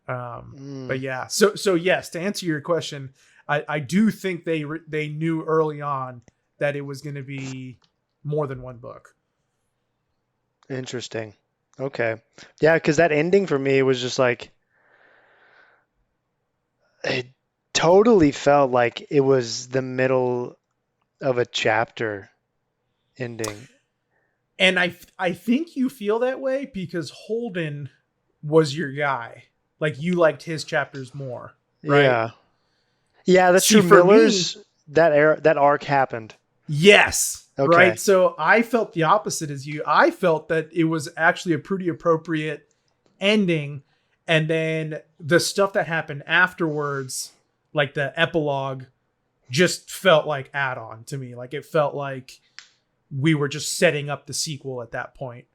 But yeah, so yes, to answer your question, I do think they knew early on that it was going to be more than 1 book. Interesting. Okay. Yeah, because that ending for me was just like it totally felt like it was the middle of a chapter ending. And I think you feel that way because Holden was your guy. Like you liked his chapters more, right? Yeah. Yeah, that's See, true. for me, Miller's that arc happened. yes, right? Okay. So I felt the opposite as you. I felt that it was actually a pretty appropriate ending. And then the stuff that happened afterwards, like the epilogue, just felt like add-on to me. Like it felt like we were just setting up the sequel at that point.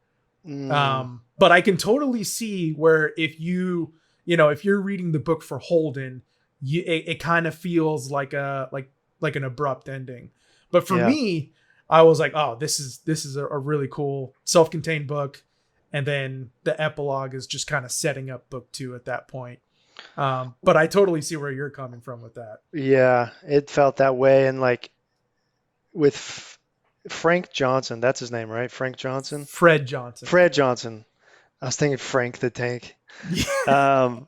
Mm, But I can totally see where if if you're reading the book for Holden, it kind of feels like like an abrupt ending. But for yeah. me, I was like, oh, this is a really cool self-contained book, and then the epilogue is just kind of setting up book two at that point. But I totally see where you're coming from with that. Yeah, it felt that way. And like with Frank Johnson, that's his name, right? Frank Johnson? Fred Johnson, Fred Johnson. I was thinking Frank the Tank. Um,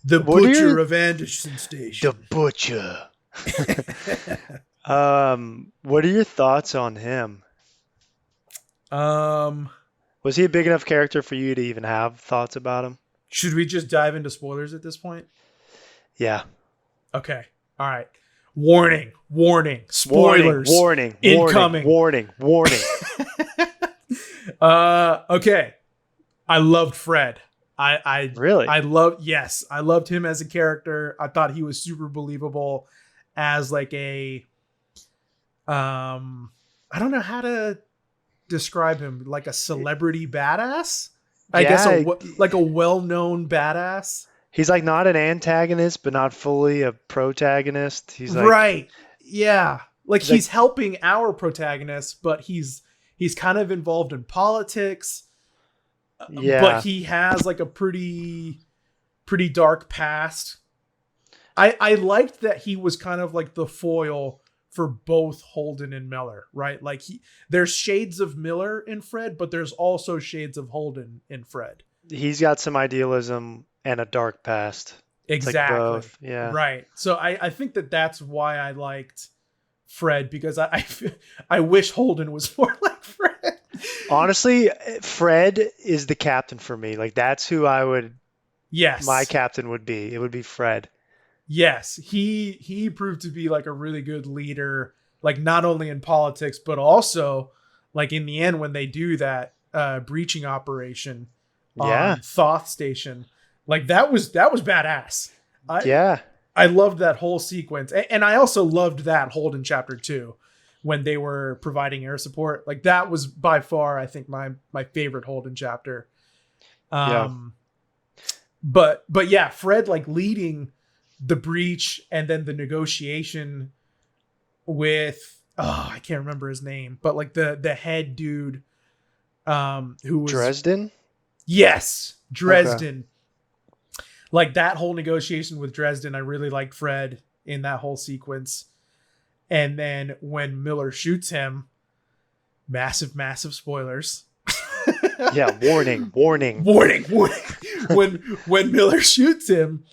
the what are butcher your of Anderson the Station. butcher? What are your thoughts on him? um, Was he a big enough character for you to even have thoughts about him? should we just dive into spoilers at this point? Yeah. Okay. All right. Warning, warning, Warning, spoilers warning, warning, incoming. warning, warning. Okay. I loved Fred. Really? I loved him as a character. I thought he was super believable as like a I don't know how to describe him, like a celebrity badass. I guess Yeah, like a well-known badass. he's like not an antagonist, but not fully a protagonist. Right. Yeah. Like He's like, he's helping our protagonist, but he's kind of involved in politics, but yeah, he has like a pretty dark past. I liked that he was kind of like the foil for both Holden and Miller, right? Like there's shades of Miller in Fred, but there's also shades of Holden in Fred. he's got some idealism and a dark past. It's like Exactly. both. Yeah. Right. So I think that that's why I liked Fred, because I wish Holden was more like Fred. Honestly, Fred is the captain for me. Like that's who my Yes. captain would be. It would be Fred. Yes. He proved to be like a really good leader, like not only in politics, but also like in the end when they do that breaching operation Yeah. on Thoth Station. Like that was badass. I Yeah. I loved that whole sequence. And I also loved that Holden chapter 2 when they were providing air support. Like that was by far I think my favorite Holden chapter. Yeah. Um but yeah, Fred like leading the breach and then the negotiation with I can't remember his name, but like the head dude who was Dresden? yes, Okay. Dresden. Like that whole negotiation with Dresden, I really liked Fred in that whole sequence. And then when Miller shoots him, massive spoilers. Yeah. Warning. Warning. warning, warning. When Miller shoots him,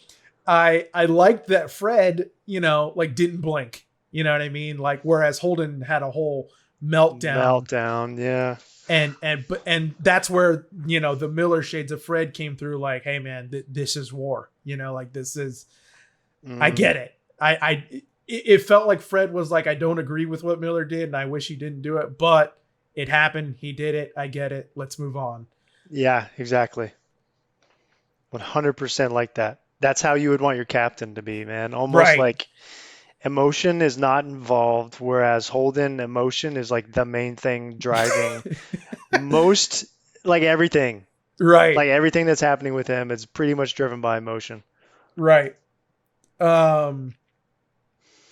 I liked that Fred, like didn't blink. You know what I mean? Like whereas Holden had a whole meltdown, Meltdown. Yeah. and that's where the Miller shades of Fred came through. Like, hey man, this is war. Like this is. I Mm, get it. It felt like Fred was like, I don't agree with what Miller did, and I wish he didn't do it, but it happened. He did it. I get it. Let's move on. yeah. Exactly. 100% like that. That's how you would want your captain to be, man. Almost Right. like emotion is not involved, whereas Holden emotion is like the main thing driving most, like everything. Right. Like everything that's happening with him is pretty much driven by emotion. Right. Um.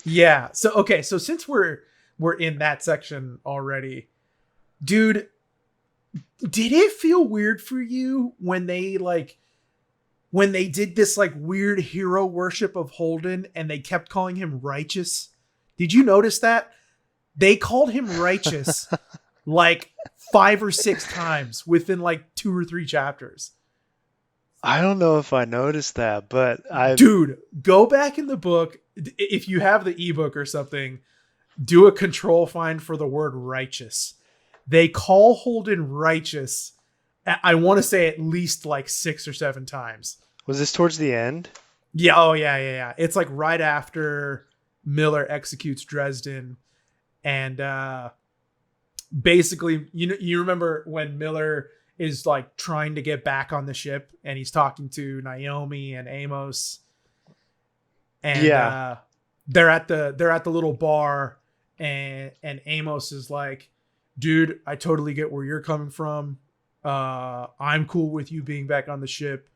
Yeah. So okay. So since we're in that section already, dude, did it feel weird for you when they did this like weird hero worship of Holden and they kept calling him righteous? Did you notice that? They called him righteous like 5 or 6 times within like 2 or 3 chapters. I don't know if I noticed that, but Dude, go back in the book. If you have the ebook or something, do a control find for the word righteous. They call Holden righteous, I want to say at least like 6 or 7 times. Was this towards the end? Yeah. Oh, yeah. It's like right after Miller executes Dresden. And basically, you remember when Miller is like trying to get back on the ship and he's talking to Naomi and Amos. And they're at the little bar and Amos is like, dude, I totally get where you're coming from. I'm cool with you being back on the ship,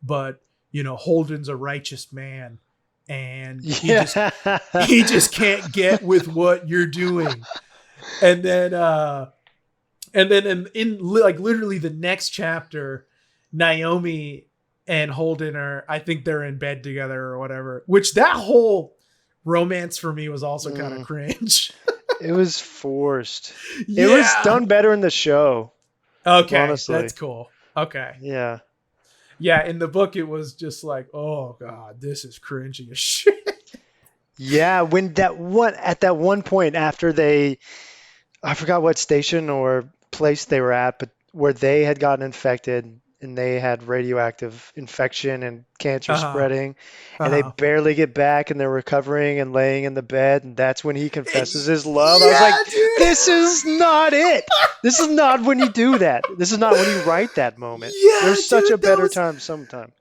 but Holden's a righteous man and he just can't get with what you're doing. And then in like literally the next chapter, Naomi and Holden I think they're in bed together or whatever, which that whole romance for me was also kind of cringe. It was forced. Yeah. It was done better in the show. Okay. Honestly. That's cool. Okay. Yeah. Yeah. In the book, it was just like, oh God, this is cringy as shit. Yeah. When at that one point after I forgot what station or place they were at, but where they had gotten infected and they had radioactive infection and cancer spreading, and they barely get back and they're recovering and laying in the bed, and that's when he confesses his love. I was like, dude, this is not it. This is not when you do that. This is not when you write that moment. Yeah, there's such a better time sometime.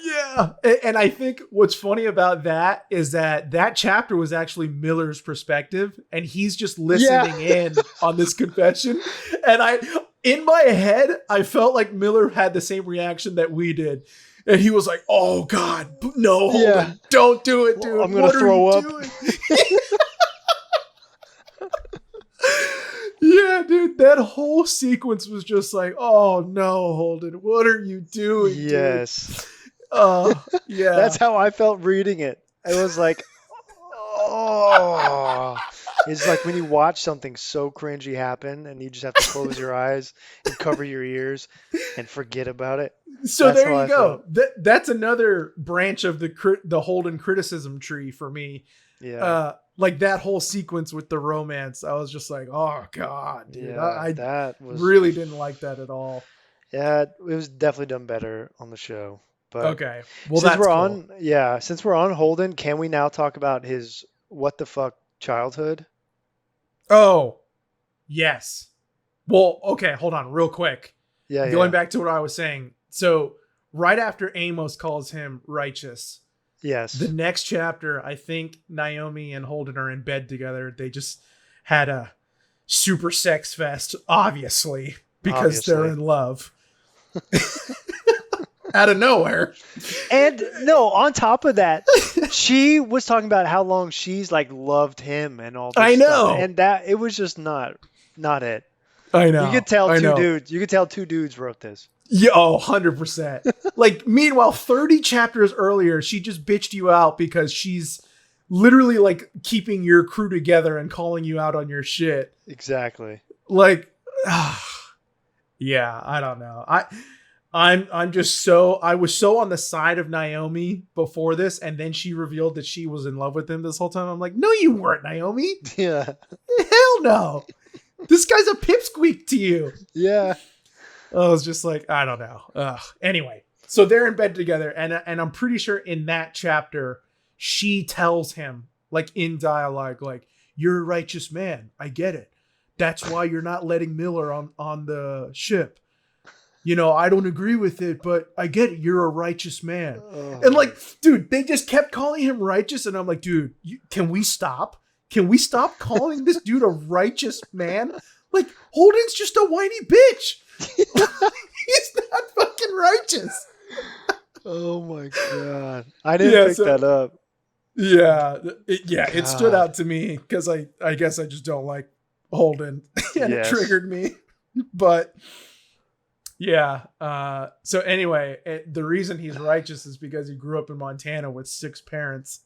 Yeah. And I think what's funny about that is that chapter was actually Miller's perspective and he's just listening in on this confession. And in my head, I felt like Miller had the same reaction that we did. And he was like, oh God, no, Holden, don't do it, dude. I'm going to throw up. Yeah, dude, that whole sequence was just like, oh no, Holden, what are you doing? Yes. Yeah. That's how I felt reading it. I was like, oh. It's like when you watch something so cringy happen and you just have to close your eyes and cover your ears and forget about it. So there you go. That's another branch of the Holden criticism tree for me. Yeah. Like that whole sequence with the romance, I was just like, oh God, dude. Yeah, I really didn't like that at all. Yeah, it was definitely done better on the show. But okay. Well, since we're on Holden, can we now talk about his what the fuck childhood? Oh, yes. Well, okay, hold on real quick. Yeah. Going back to what I was saying. So right after Amos calls him righteous, yes, the next chapter, I think Naomi and Holden are in bed together. They just had a super sex fest, obviously, because they're in love. Out of nowhere. And no, on top of that, she was talking about how long she's like loved him and all this I know. stuff. And that it was just not it. I know. You could tell dudes. You could tell 2 dudes wrote this. Yeah, 100%. Like, meanwhile, 30 chapters earlier, she just bitched you out because she's literally like keeping your crew together and calling you out on your shit. Exactly. Like, yeah, I don't know. I was so on the side of Naomi before this, and then she revealed that she was in love with him this whole time. I'm like, no, you weren't, Naomi. Yeah. Hell no. This guy's a pipsqueak to you. Yeah. I was just like, I don't know. Anyway, so they're in bed together, and I'm pretty sure in that chapter, she tells him, like in dialogue, like, you're a righteous man. I get it. That's why you're not letting Miller on the ship. I don't agree with it, but I get it. You're a righteous man. Oh. And like, dude, they just kept calling him righteous. And I'm like, dude, can we stop? Can we stop calling this dude a righteous man? Like, Holden's just a whiny bitch. He's not fucking righteous. Oh my God. I didn't pick that up. Yeah. It stood out to me because I guess I just don't like Holden. And It triggered me. But yeah. So anyway, the reason he's righteous is because he grew up in Montana with 6 parents.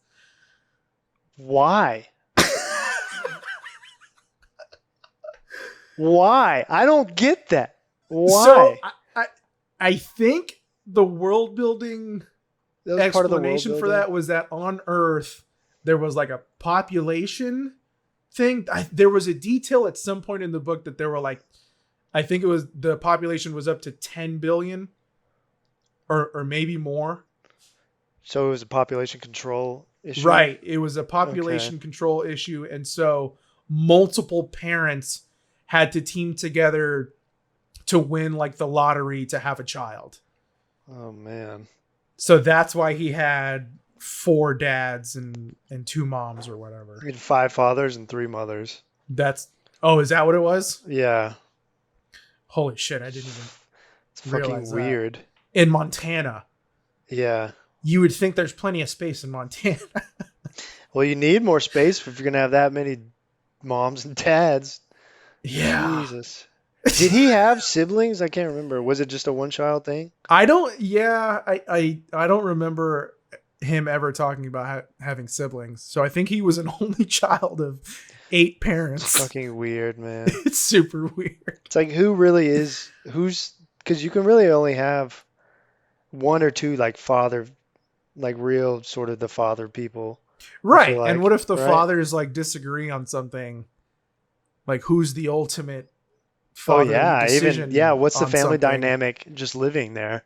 Why? Why? I don't get that. So Why? I think the world building That was part of the world explanation for building. that was that on Earth there was like a population thing. There was a detail at some point in the book that there were like, I think it was the population was up to 10 billion or maybe more. So it was a population control issue? Right. It was a Okay. population control issue. And so multiple parents had to team together to win like the lottery to have a child. Oh, man. So that's why he had 4 dads and 2 moms or whatever. I mean, 5 fathers and 3 mothers. That's is that what it was? Yeah. Holy shit, I didn't even It's fucking realize that. weird. In Montana. Yeah. You would think there's plenty of space in Montana. Well, you need more space if you're going to have that many moms and dads. Yeah. Jesus. Did he have siblings? I can't remember. Was it just a one-child thing? I don't remember him ever talking about having siblings. So I think he was an only child of 8 parents. It's fucking weird, man. It's super weird. It's like, who really is, because you can really only have 1 or 2, like, father, like, real sort of the father people. Right. Like, and what if the right? fathers like disagree on something? Like who's the ultimate Oh, fatherly yeah. decision? What's the on family something? dynamic just living there?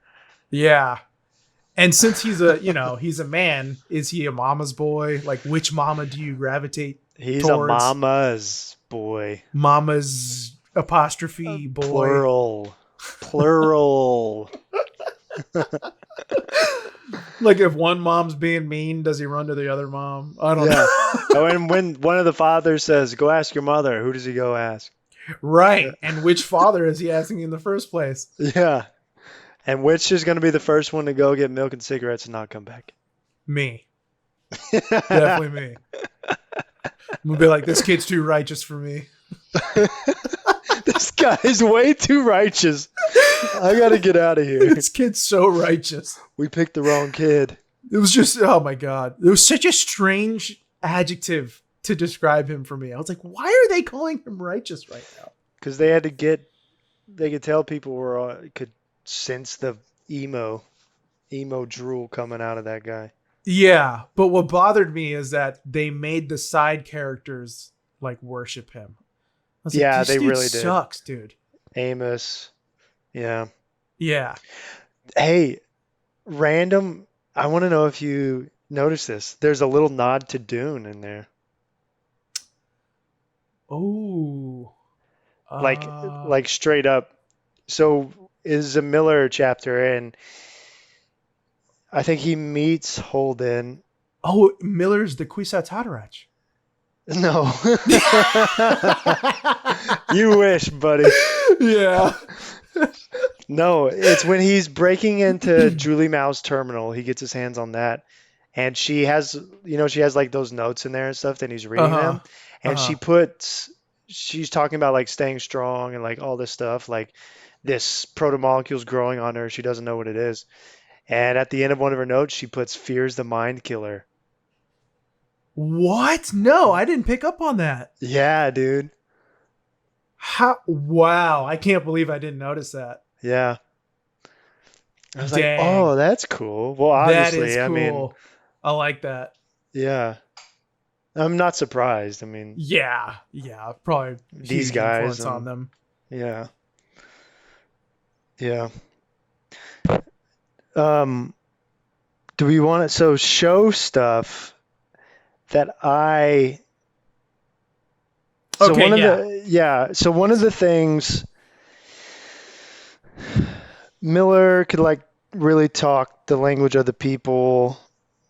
Yeah. And since he's a man, is he a mama's boy? Like which mama do you gravitate He's towards? a mama's boy. Mama's apostrophe boy. Plural. Like if one mom's being mean, does he run to the other mom? I don't know. Oh, and when one of the fathers says, "Go ask your mother," who does he go ask? Right. And which father is he asking in the first place? Yeah. And which is going to be the first one to go get milk and cigarettes and not come back? Me. Definitely me. I'm gonna be like, this kid's too righteous for me. This guy is way too righteous. I got to get out of here. This kid's so righteous. We picked the wrong kid. It was just, oh my God. It was such a strange adjective to describe him for me. I was like, why are they calling him righteous right now? Because they could tell people could sense the emo drool coming out of that guy. Yeah, but what bothered me is that they made the side characters like worship him. I was like, this they dude really did. Sucks, dude. Amos. Yeah. Yeah. Hey, random. I want to know if you notice this. There's a little nod to Dune in there. Oh. Like straight up. So is a Miller chapter, and I think he meets Holden. Oh, Miller's the Kwisatz Haderach. No. You wish, buddy. Yeah. No, it's when he's breaking into Julie Mao's terminal. He gets his hands on that. And she has like those notes in there and stuff, and he's reading them. And she's talking about like staying strong and like all this stuff, like this proto-molecule's growing on her. She doesn't know what it is. And at the end of one of her notes, she puts "Fear's the mind killer." What? No, I didn't pick up on that. Yeah, dude. How? Wow, I can't believe I didn't notice that. Yeah. I was Dang. like, oh, that's cool. Well, obviously, that is cool. I mean, I like that. yeah. I'm not surprised. I mean, Yeah, probably these huge guys influence on them. Yeah. Yeah. Do we want to show stuff that I Okay, so one of the things Miller could like really talk the language of the people,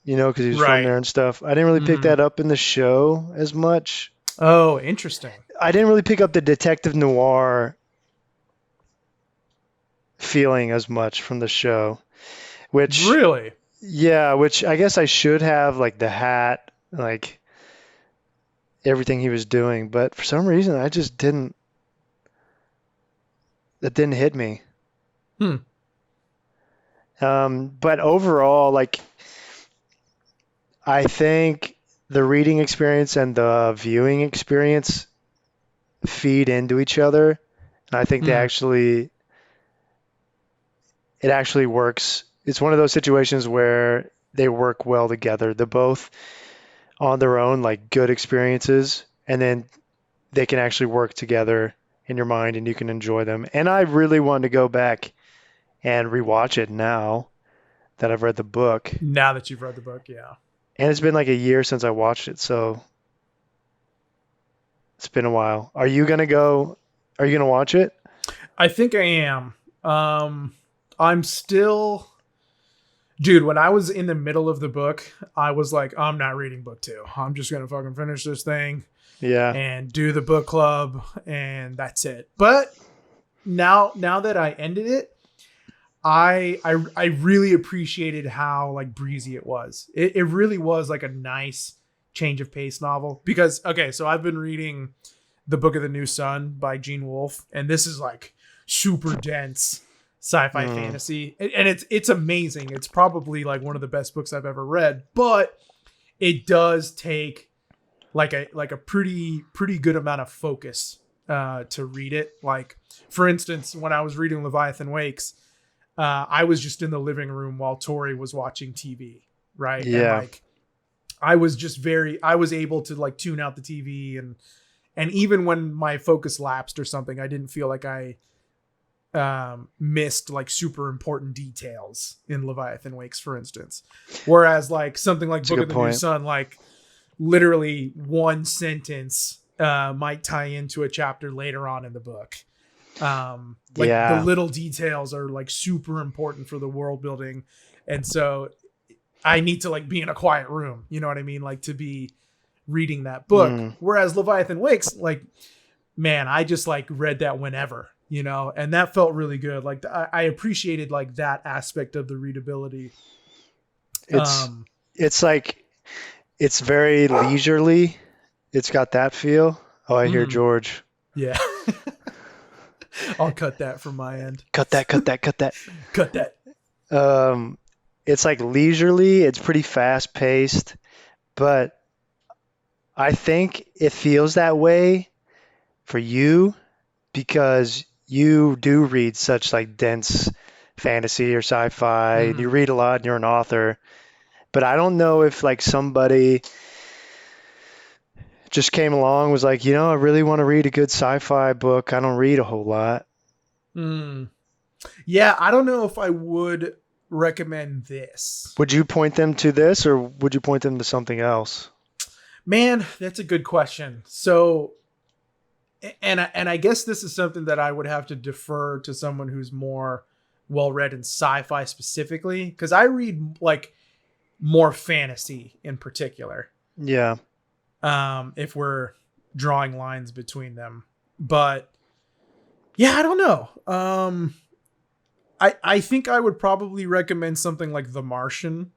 because he's from there and stuff. I didn't really pick that up in the show as much. Oh, interesting. I didn't really pick up the detective noir feeling as much from the show, which really, which I guess I should have, like the hat, like everything he was doing, but for some reason I just didn't. That didn't hit me. But overall, like, I think the reading experience and the viewing experience feed into each other, and I think Mm. it actually works. It's one of those situations where they work well together. They're both on their own like good experiences, and then they can actually work together in your mind and you can enjoy them. And I really want to go back and rewatch it now that I've read the book. Now that you've read the book, yeah. And it's been like a year since I watched it, so it's been a while. Are you gonna watch it? I think I am. I'm still, dude. When I was in the middle of the book, I was like, I'm not reading book 2. I'm just gonna fucking finish this thing Yeah. and do the book club, and that's it. But now that I ended it, I really appreciated how like breezy it was. It really was like a nice change of pace novel because okay, so I've been reading The Book of the New Sun by Gene Wolfe, and this is like super dense sci-fi fantasy, and it's amazing. It's probably like one of the best books I've ever read, but it does take like a pretty good amount of focus to read it. Like for instance, when I was reading Leviathan Wakes, I was just in the living room while Tori was watching TV, right? And Yeah. like I was able to like tune out the TV, and even when my focus lapsed or something, I didn't feel like I missed like super important details in Leviathan Wakes, for instance. Whereas like something like That's a Book of good the New point. Sun, like literally one sentence might tie into a chapter later on in the book. Like the Yeah. little details are like super important for the world building, and so I need to like be in a quiet room, you know what I mean, like to be reading that book. Mm. Whereas Leviathan Wakes, like, man, I just like read that whenever, you know, and that felt really good. Like I appreciated like that aspect of the readability. It's it's like it's very leisurely. It's got that feel. Oh, I hear mm, George. yeah. I'll cut that from my end. Cut that, cut that, cut that. Cut that. Um, it's like leisurely. It's pretty fast paced, but I think it feels that way for you because you do read such like dense fantasy or sci-fi and you Mm. read a lot and you're an author. But I don't know if like somebody just came along was like, I really want to read a good sci-fi book. I don't read a whole lot. Mm. Yeah, I don't know if I would recommend this. Would you point them to this or would you point them to something else? Man, that's a good question. So, and I guess this is something that I would have to defer to someone who's more well read in sci-fi specifically, because I read like more fantasy in particular. Yeah. If we're drawing lines between them, but yeah, I don't know. I think I would probably recommend something like The Martian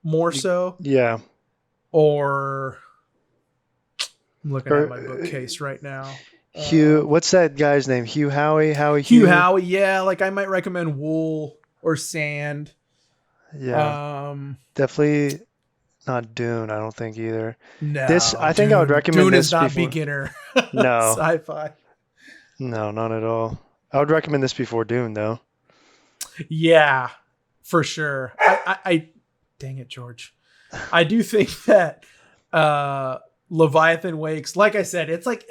more so, Yeah. or I'm looking at Or my bookcase right now. Hugh, what's that guy's name? Hugh Howey? Howie Hugh Hugh? Howey, yeah, like I might recommend Wool or Sand. Yeah. Um, Definitely not Dune, I don't think either. no, I think I would Dune. recommend Dune is this not before. beginner No, sci-fi. no, not at all. I would recommend this before Dune, though. Yeah, for sure. I dang it, George. I do think that Leviathan Wakes, like I said, it's like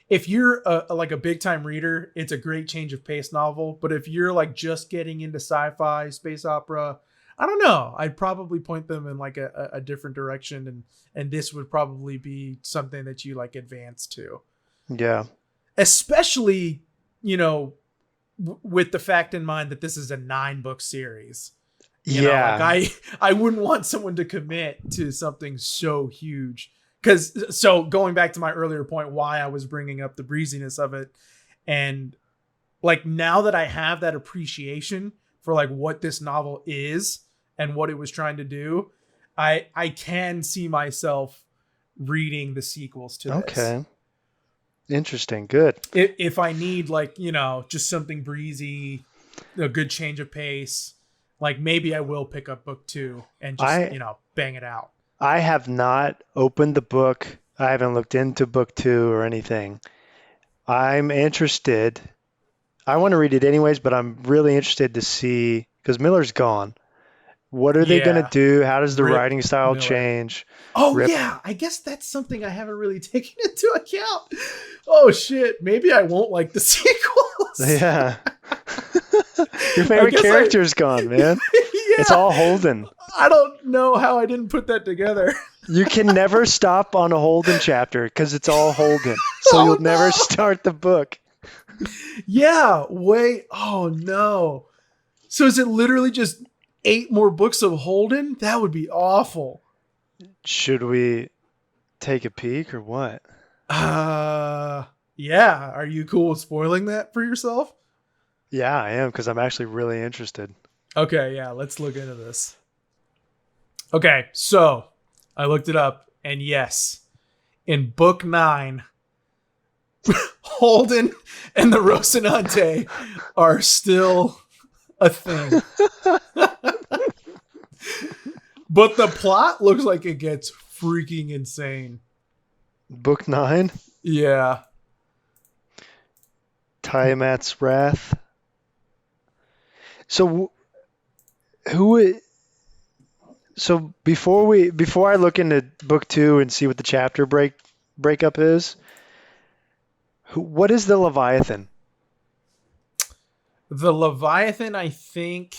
if you're like a big time reader, it's a great change of pace novel. But if you're like just getting into sci-fi, space opera, I don't know. I'd probably point them in like a different direction, and this would probably be something that you like advance to, Yeah. especially with the fact in mind that this is a 9-book series. Like Yeah. I wouldn't want someone to commit to something so huge. Because so going back to my earlier point, why I was bringing up the breeziness of it, and like now that I have that appreciation for like what this novel is and what it was trying to do, I can see myself reading the sequels to this. Okay. Interesting. Good. If I need like just something breezy, a good change of pace, like maybe I will pick up book 2 and just I bang it out. I have not opened the book. I haven't looked into book 2 or anything. I'm interested. I want to read it anyways, but I'm really interested to see because Miller's gone. What are they going to Yeah. do? How does the Rip writing style Miller. change? Oh Rip. yeah, I guess that's something I haven't really taken into account. Oh shit, maybe I won't like the sequels. Yeah. Your I favorite guess I character's gone, man. It's yeah. all Holden. I don't know how I didn't put that together. You can never stop on a Holden chapter because it's all Holden. So Oh you'll never no. start the book. Yeah, wait. Oh no. So is it literally just 8 more books of Holden? That would be awful. Should we take a peek or what? Uh yeah, are you cool with spoiling that for yourself? Yeah, I am because I'm actually really interested. Okay, yeah, let's look into this. Okay, so I looked it up, and yes, in book 9, Holden and the Rocinante are still a thing. But the plot looks like it gets freaking insane. Book 9, Yeah. Tiamat's Wrath. So who? So before I look into book 2 and see what the chapter breakup is, what is the Leviathan? The Leviathan, I think.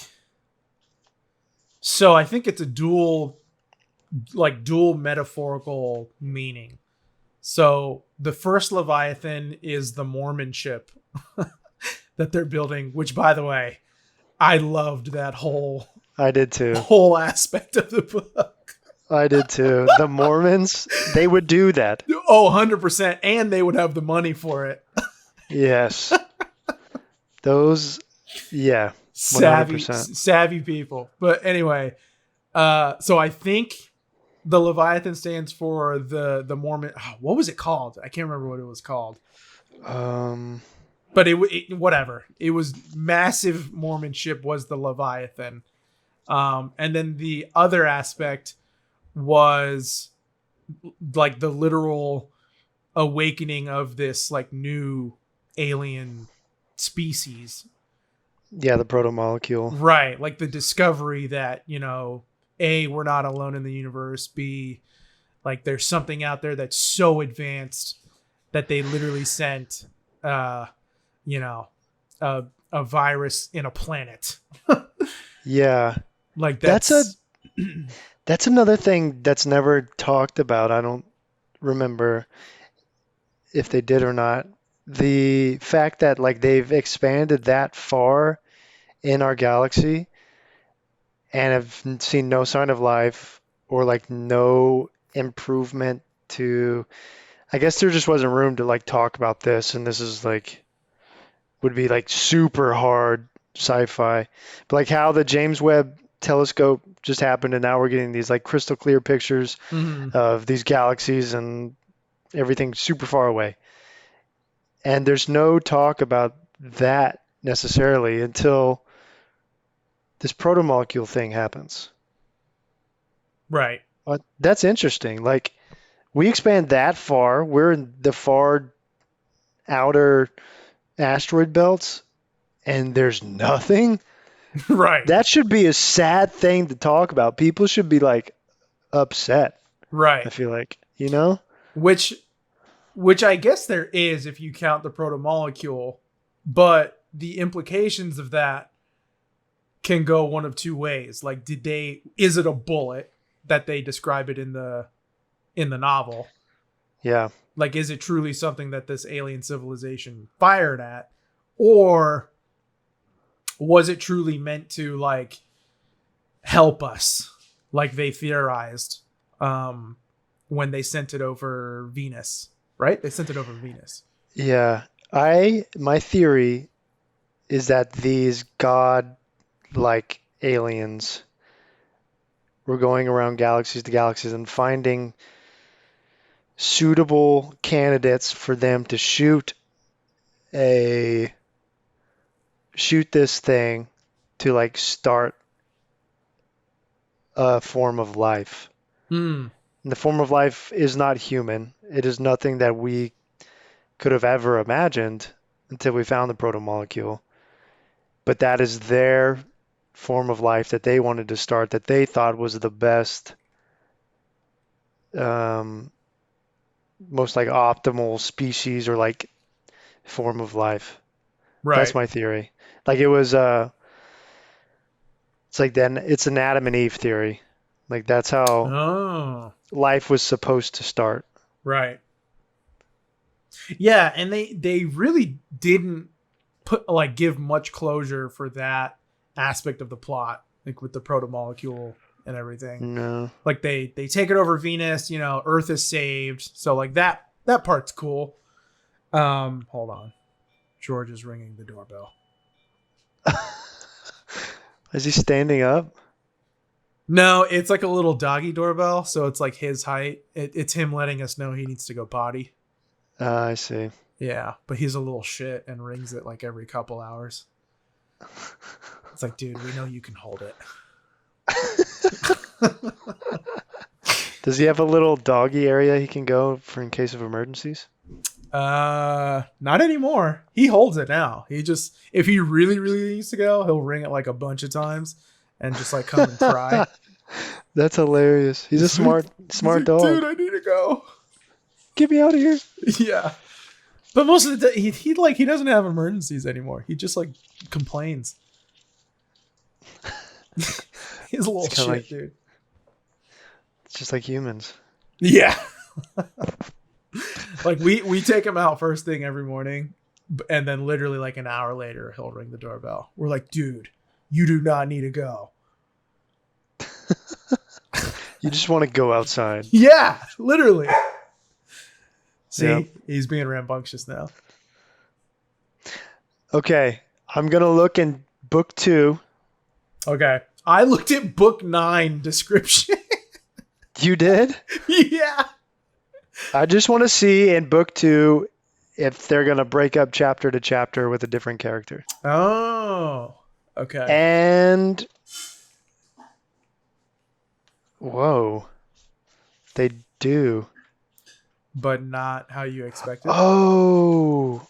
So I think it's a dual metaphorical meaning. So the first Leviathan is the Mormon ship that they're building, which by the way, I loved that I did too. whole aspect of the book. I did too. The Mormons, they would do that. Oh, 100%. And they would have the money for it. Yes. Those, yeah, Savvy, 100%. savvy people. But anyway, so I think the Leviathan stands for the Mormon. Oh, what was it called? I can't remember what it was called. Um, But whatever. It was massive Mormon ship was the Leviathan. And then the other aspect was like the literal awakening of this like new alien species. yeah, the proto-molecule. Right. Like the discovery that, A, we're not alone in the universe. B, like there's something out there that's so advanced that they literally sent, you know, a virus in a planet. Yeah. Like That's a that's that's another thing that's never talked about. I don't remember if they did or not. The fact that like they've expanded that far in our galaxy and have seen no sign of life or like no improvement to I guess there just wasn't room to like talk about this and this is like would be like super hard sci-fi. But like how the James Webb telescope just happened and now we're getting these like crystal clear pictures mhm. of these galaxies and everything super far away. And there's no talk about that necessarily until this protomolecule thing happens. Right. That's interesting. Like we expand that far, we're in the far outer asteroid belts, and there's nothing. Right. That should be a sad thing to talk about. People should be like upset, I Right. feel like, you know? Which which I guess there is if you count the protomolecule, but the implications of that can go one of two ways. Like is it a bullet that they describe it in the novel? Yeah. Like is it truly something that this alien civilization fired at, or was it truly meant to like help us like they theorized when they sent it over Venus, right? They sent it over Venus. Yeah. My theory is that these god like aliens were going around galaxies to galaxies and finding suitable candidates for them to a shoot this thing to like start a form of life. Hmm. And the form of life is not human. It is nothing that we could have ever imagined until we found the protomolecule. But that is their form of life that they wanted to start, that they thought was the best, um, most like optimal species or like form of life. That's Right. my theory. Like it was, it's like then it's an Adam and Eve theory. Like that's how Oh, life was supposed to start. right. Yeah, and they really didn't put like give much closure for that aspect of the plot, like with the protomolecule and everything. No. Like they take it over Venus, you know, Earth is saved. So like that part's cool. Hold on. George is ringing the doorbell. Is he standing up? No, it's like a little doggy doorbell, so it's like his height. It's him letting us know he needs to go potty. I see. Yeah, but he's a little shit and rings it like every couple hours. It's like, dude, we know you can hold it. Does he have a little doggy area he can go for in case of emergencies? Not anymore. He holds it now. He just, if he really, really needs to go, he'll ring it like a bunch of times and just like come and cry. That's hilarious. He's a smart He's like, dog. dude, I need to go. Get me out of here. Yeah. But most of the day, he doesn't have emergencies anymore. He just like complains. He's a little It's shit, kinda like- dude. It's just like humans. Yeah. Like we take him out first thing every morning, and then literally like an hour later he'll ring the doorbell. We're like, dude, you do not need to go. You just want to go outside. Yeah, literally. See, Yep. he's being rambunctious now. Okay, I'm gonna look in book 2. Okay, I looked at book 9 description. You did? Yeah. I just want to see in book 2 if they're gonna break up chapter to chapter with a different character. Oh. Okay. And whoa, they do. But not how you expected. Oh.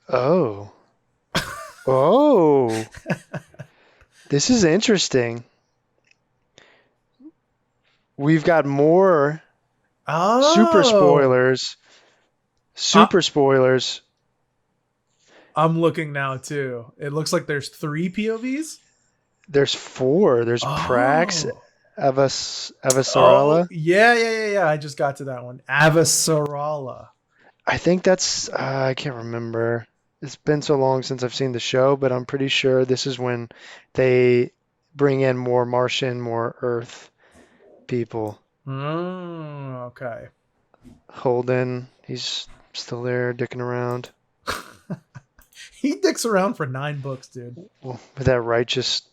Oh. Oh. This is interesting. We've got more Oh. super spoilers. Super spoilers. I'm looking now too. It looks like there's 3 POVs. There's 4. There's Prax, Avasarala. Oh, yeah. I just got to that one. Avasarala. I think that's, I can't remember. It's been so long since I've seen the show, but I'm pretty sure this is when they bring in more Martian, more Earth people. Okay. Holden, he's still there dicking around. He dicks around for 9 books, dude. Well, with that righteous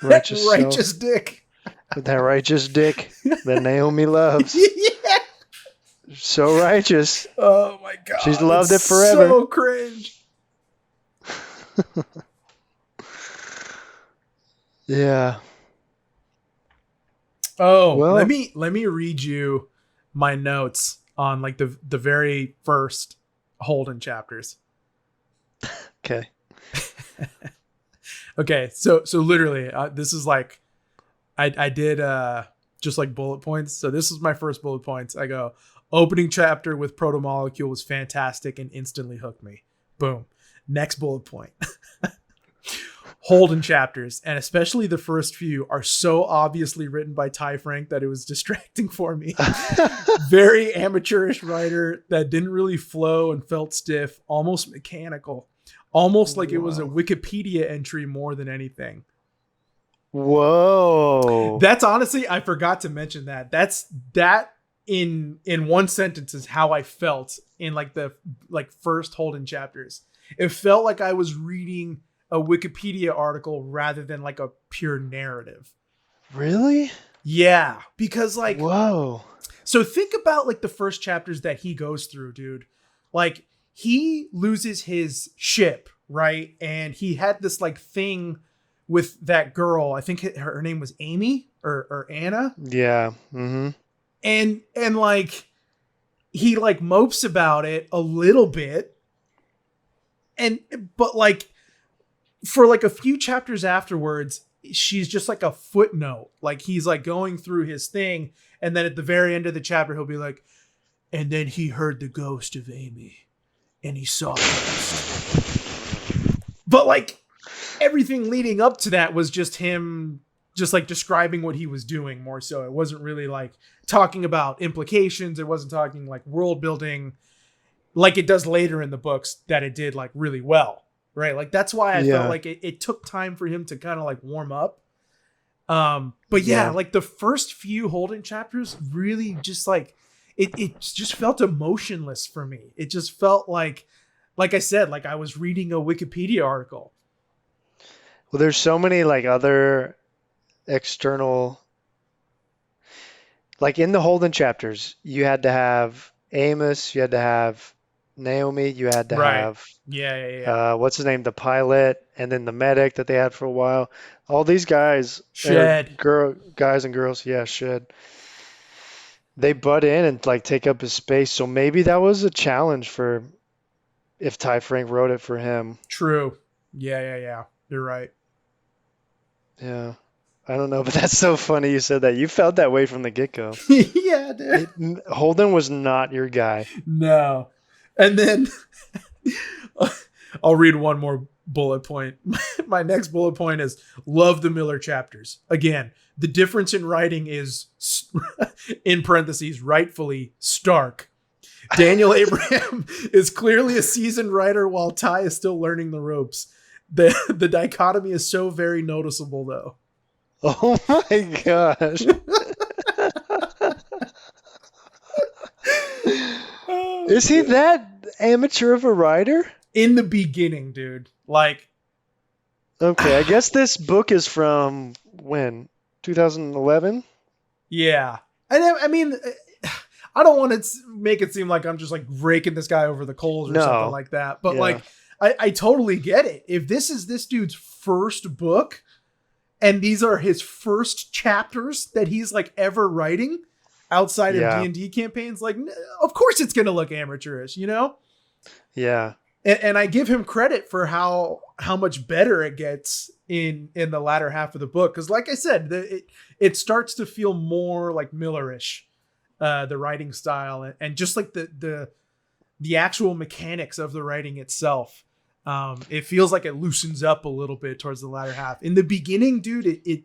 Righteous self, dick. with that righteous dick that Naomi loves. Yeah. So righteous. Oh my god. She's loved it's it forever. So cringe. Yeah. Oh, Well- let me read you my notes on like the very first Holden chapters. Okay. Okay, so literally, this is like, I did just like bullet points. So this is my first bullet points. I go, opening chapter with protomolecule was fantastic and instantly hooked me. Boom. Next bullet point. Holden chapters, and especially the first few, are so obviously written by Ty Frank that it was distracting for me. Very amateurish writer that didn't really flow and felt stiff, almost mechanical. Almost like it was a Wikipedia entry more than anything. Whoa. That's honestly, I forgot to mention that. That in one sentence is how I felt in like the first Holden chapters. It felt like I was reading a Wikipedia article rather than like a pure narrative. Really? Yeah, because like, Whoa. so think about like the first chapters that he goes through, dude. Like he loses his ship, right? And he had this like thing with that girl. I think her name was Amy or Anna. Yeah. Mm-hmm. And like he like mopes about it a little bit, but like for like a few chapters afterwards, she's just like a footnote. Like he's like going through his thing, and then at the very end of the chapter, he'll be like, and then he heard the ghost of Amy, and he saw a ghost. But like everything leading up to that was just him just like describing what he was doing more so. It wasn't really like talking about implications. It wasn't talking like world building like it does later in the books that it did like really well. Right. Like that's why I felt like it took time for him to kind of like warm up. But yeah, like the first few Holden chapters really just like it just felt emotionless for me. It just felt like I said, like I was reading a Wikipedia article. Well, there's so many like other external, like in the Holden chapters, you had to have Amos, you had to have Naomi, you had to Right. have Yeah. what's his name, the pilot, and then the medic that they had for a while. All these guys, Shed. guys and girls, yeah, should. They butt in and like take up his space. So maybe that was a challenge for if Ty Frank wrote it for him. True. Yeah. You're right. Yeah. I don't know, but that's so funny you said that. You felt that way from the get-go. Yeah, dude. Holden was not your guy. No. And then I'll read one more bullet point. My next bullet point is love the Miller chapters. Again, the difference in writing is, in parentheses, rightfully stark. Daniel Abraham is clearly a seasoned writer while Ty is still learning the ropes. The dichotomy is so very noticeable, though. Oh my gosh. Is he that amateur of a writer? In the beginning, dude. Like, okay, I guess this book is from when? 2011? Yeah. I mean, I don't want to make it seem like I'm just like raking this guy over the coals or something like that. But like, I totally get it. If this is this dude's first book and these are his first chapters that he's like ever writing outside of D&D campaigns, like, of course it's going to look amateurish, you know? Yeah. And I give him credit for how much better it gets in the latter half of the book. Because like I said, it starts to feel more like Millerish, the writing style and just like the actual mechanics of the writing itself. It feels like it loosens up a little bit towards the latter half. In the beginning, dude, it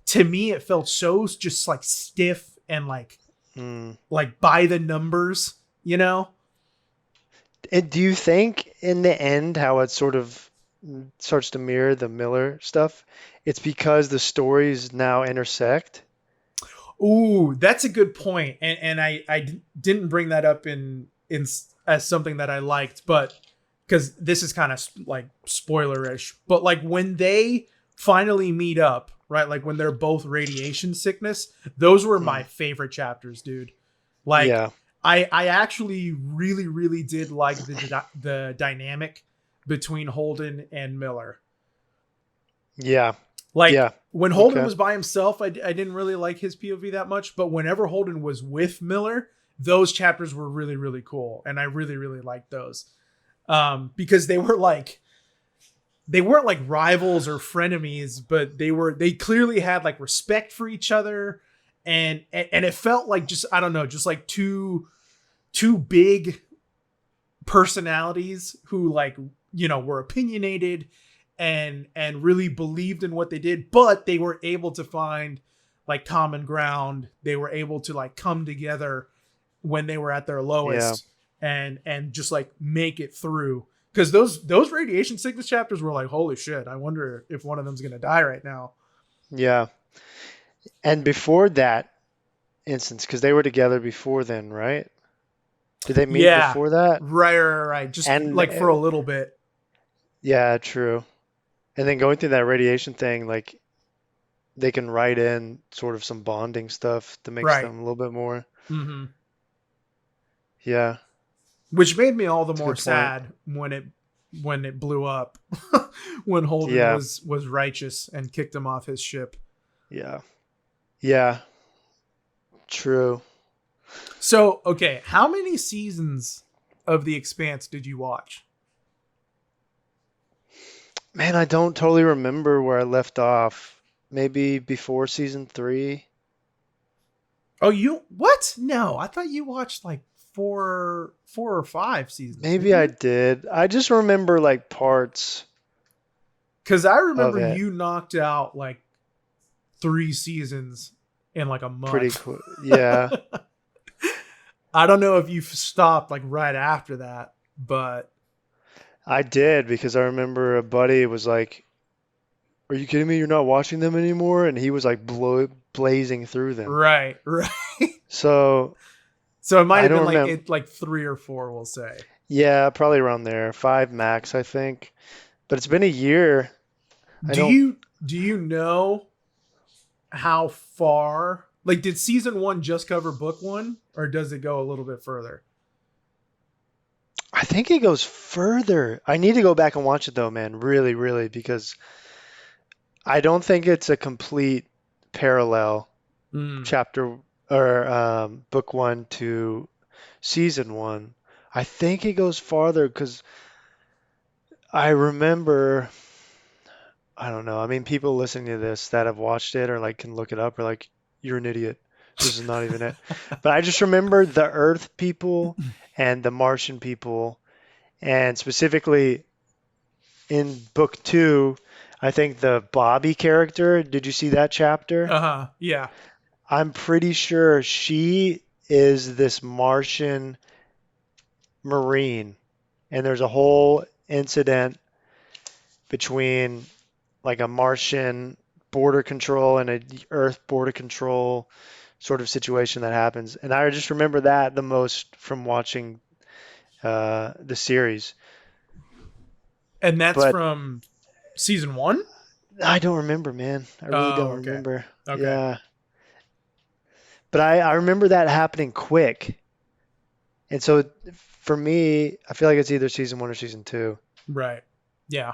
to me, it felt so just like stiff and like by the numbers, you know? And do you think in the end how it sort of starts to mirror the Miller stuff, it's because the stories now intersect? Ooh, that's a good point. And I didn't bring that up in as something that I liked, but because this is kind of like spoilerish, but like when they finally meet up, right? Like when they're both radiation sickness, those were my favorite chapters, dude. Like, I actually really, really did like the dynamic between Holden and Miller. Yeah. Like when Holden was by himself, I didn't really like his POV that much, but whenever Holden was with Miller, those chapters were really, really cool. And I really, really liked those. Because they weren't like rivals or frenemies, but they clearly had like respect for each other. And it felt like just, I don't know, just like two big personalities who like, you know, were opinionated and really believed in what they did, but they were able to find like common ground. They were able to like come together when they were at their lowest and just like make it through. Because those radiation sickness chapters were like, holy shit, I wonder if one of them's going to die right now. Yeah. And before that instance, because they were together before then, right? Did they meet before that? Right. Just like for a little bit. Yeah, true. And then going through that radiation thing, like they can write in sort of some bonding stuff that makes them a little bit more. Mm-hmm. Yeah. Which made me all the more sad when it blew up, when Holden was righteous and kicked him off his ship. Yeah. Yeah. True. So, okay, how many seasons of The Expanse did you watch? Man, I don't totally remember where I left off. Maybe before season 3. Oh, you what? No, I thought you watched like four or five seasons, Maybe didn't I you? did. I just remember like parts Because I of remember it you knocked out like 3 seasons in like a pretty month. quick. Yeah, I don't know if you stopped like right after that, but I did because I remember a buddy was like, "Are you kidding me? You're not watching them anymore?" And he was like blazing through them. right, right. So So it might I have don't been like remember. it like 3 or 4, we'll say. Yeah, probably around there, 5 max, I think. But it's been a year. I Do don't. you do you know how far? Like, did season one just cover book one, or does it go a little bit further? I think it goes further. I need to go back and watch it though, man. Really, really, because I don't think it's a complete parallel Mm. chapter or book 1 to season 1. I think it goes farther because I remember, I don't know. I mean, people listening to this that have watched it or like can look it up are like, you're an idiot. This is not even it. But I just remember the Earth people and the Martian people, and specifically in book 2, I think the Bobby character, did you see that chapter? Uh-huh. Yeah. I'm pretty sure she is this Martian Marine, and there's a whole incident between like a Martian border control and a Earth border control sort of situation that happens. And I just remember that the most from watching the series. And that's But from season one? I don't remember, man. I really Oh, don't okay. remember. Okay. Yeah. But I remember that happening quick. And so for me, I feel like it's either season 1 or season 2. Right. Yeah.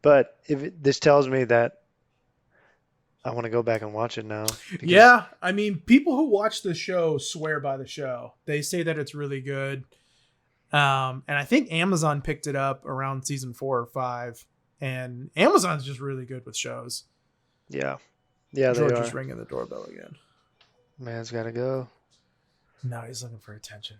But this tells me that I want to go back and watch it now because Yeah. I mean, people who watch the show swear by the show. They say that it's really good. And I think Amazon picked it up around season 4 or 5. And Amazon's just really good with shows. yeah, yeah, they George is are. ringing the doorbell again. Man's got to go. No, he's looking for attention.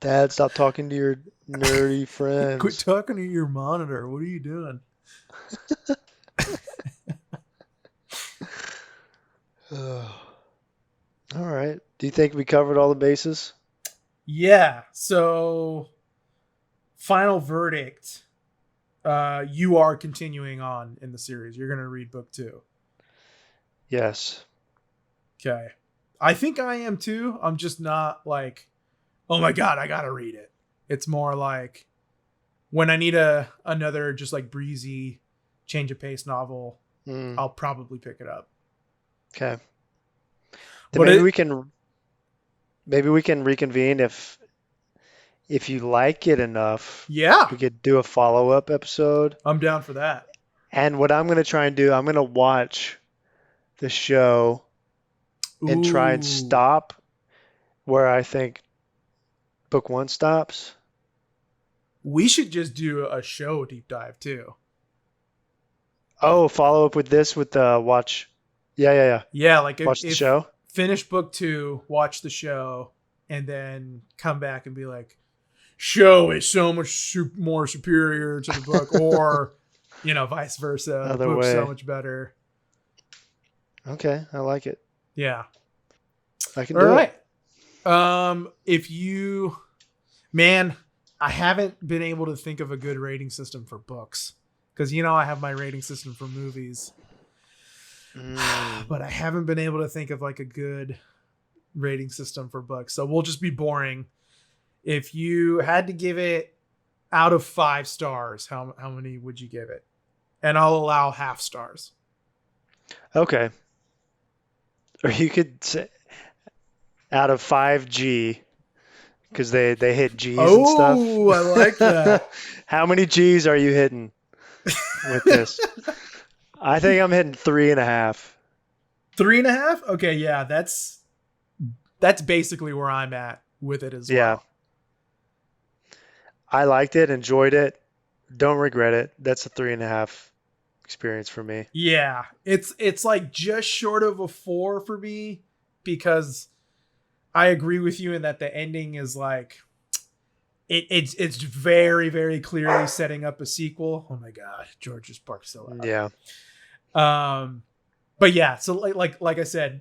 Dad, stop talking to your nerdy Quit friends. talking to your monitor. What are you doing? Ugh. All right. Do you think we covered all the bases? Yeah. So, final verdict. You are continuing on in the series. You're going to read book 2. Yes. Okay. I think I am too. I'm just not like, oh my God, I got to read it. It's more like when I need another just like breezy change of pace novel, Mm, I'll probably pick it up. okay. Then But maybe we can reconvene if you like it enough. yeah, We could do a follow-up episode. I'm down for that. And what I'm going to try and do, I'm going to watch the show and try and Ooh. stop where I think book 1 stops. We should just do a show deep dive too. Oh, follow up with this with the watch. Yeah, yeah, yeah. Yeah, like Watch the if show. finish book 2, watch the show, and then come back and be like, show is so much more superior to the book, or vice versa. The Other book's so way. much better. Okay, I like it. Yeah. I can All do it. right. If you, man, I haven't been able to think of a good rating system for books because I have my rating system for movies, Mm, but I haven't been able to think of like a good rating system for books. So we'll just be boring. If you had to give it out of 5 stars, how many would you give it? And I'll allow half stars. okay. Or you could say out of 5G because they hit G's and stuff. Oh, I like that. How many G's are you hitting with this? I think I'm hitting 3.5. 3.5. Okay, yeah, that's basically where I'm at with it as Yeah, well. I liked it, enjoyed it, don't regret it. That's a 3.5 experience for me. Yeah, it's like just short of a 4 for me because I agree with you in that the ending is like it's very very clearly setting up a sequel. Oh my god, George just barked so Yeah, loud. But yeah, so like I said,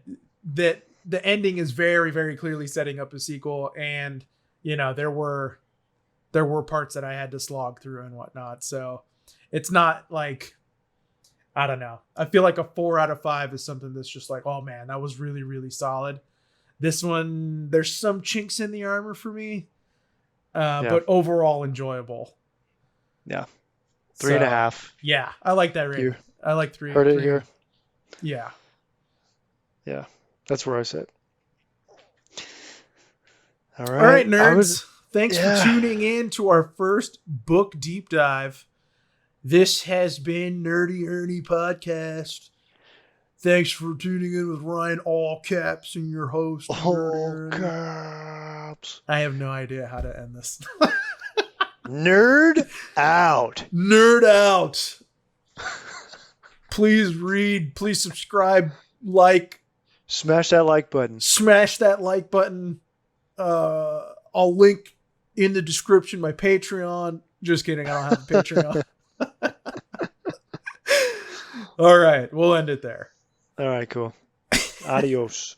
that the ending is very very clearly setting up a sequel, and there were parts that I had to slog through and whatnot. So it's not like, I don't know. I feel like a 4 out of 5 is something that's just like, oh man, that was really really solid. This one, there's some chinks in the armor for me, yeah, but overall enjoyable. yeah. Three and a So half. yeah, I like that You rating. I like heard it three. here. Yeah. Yeah, that's where I sit. All All right. right, nerds. Thanks for Yeah. tuning in to our first book deep dive. This has been Nerdy Ernie Podcast. Thanks for tuning in with Ryan, all caps, and your host, Nerdy All Ernie. caps. I have no idea how to end this. Nerd out. Nerd out. Please read, please subscribe, like, Smash that like button. smash that like button. I'll link in the description my Patreon. Just kidding, I don't have a Patreon. All right, we'll end it there. All right, cool. Adios.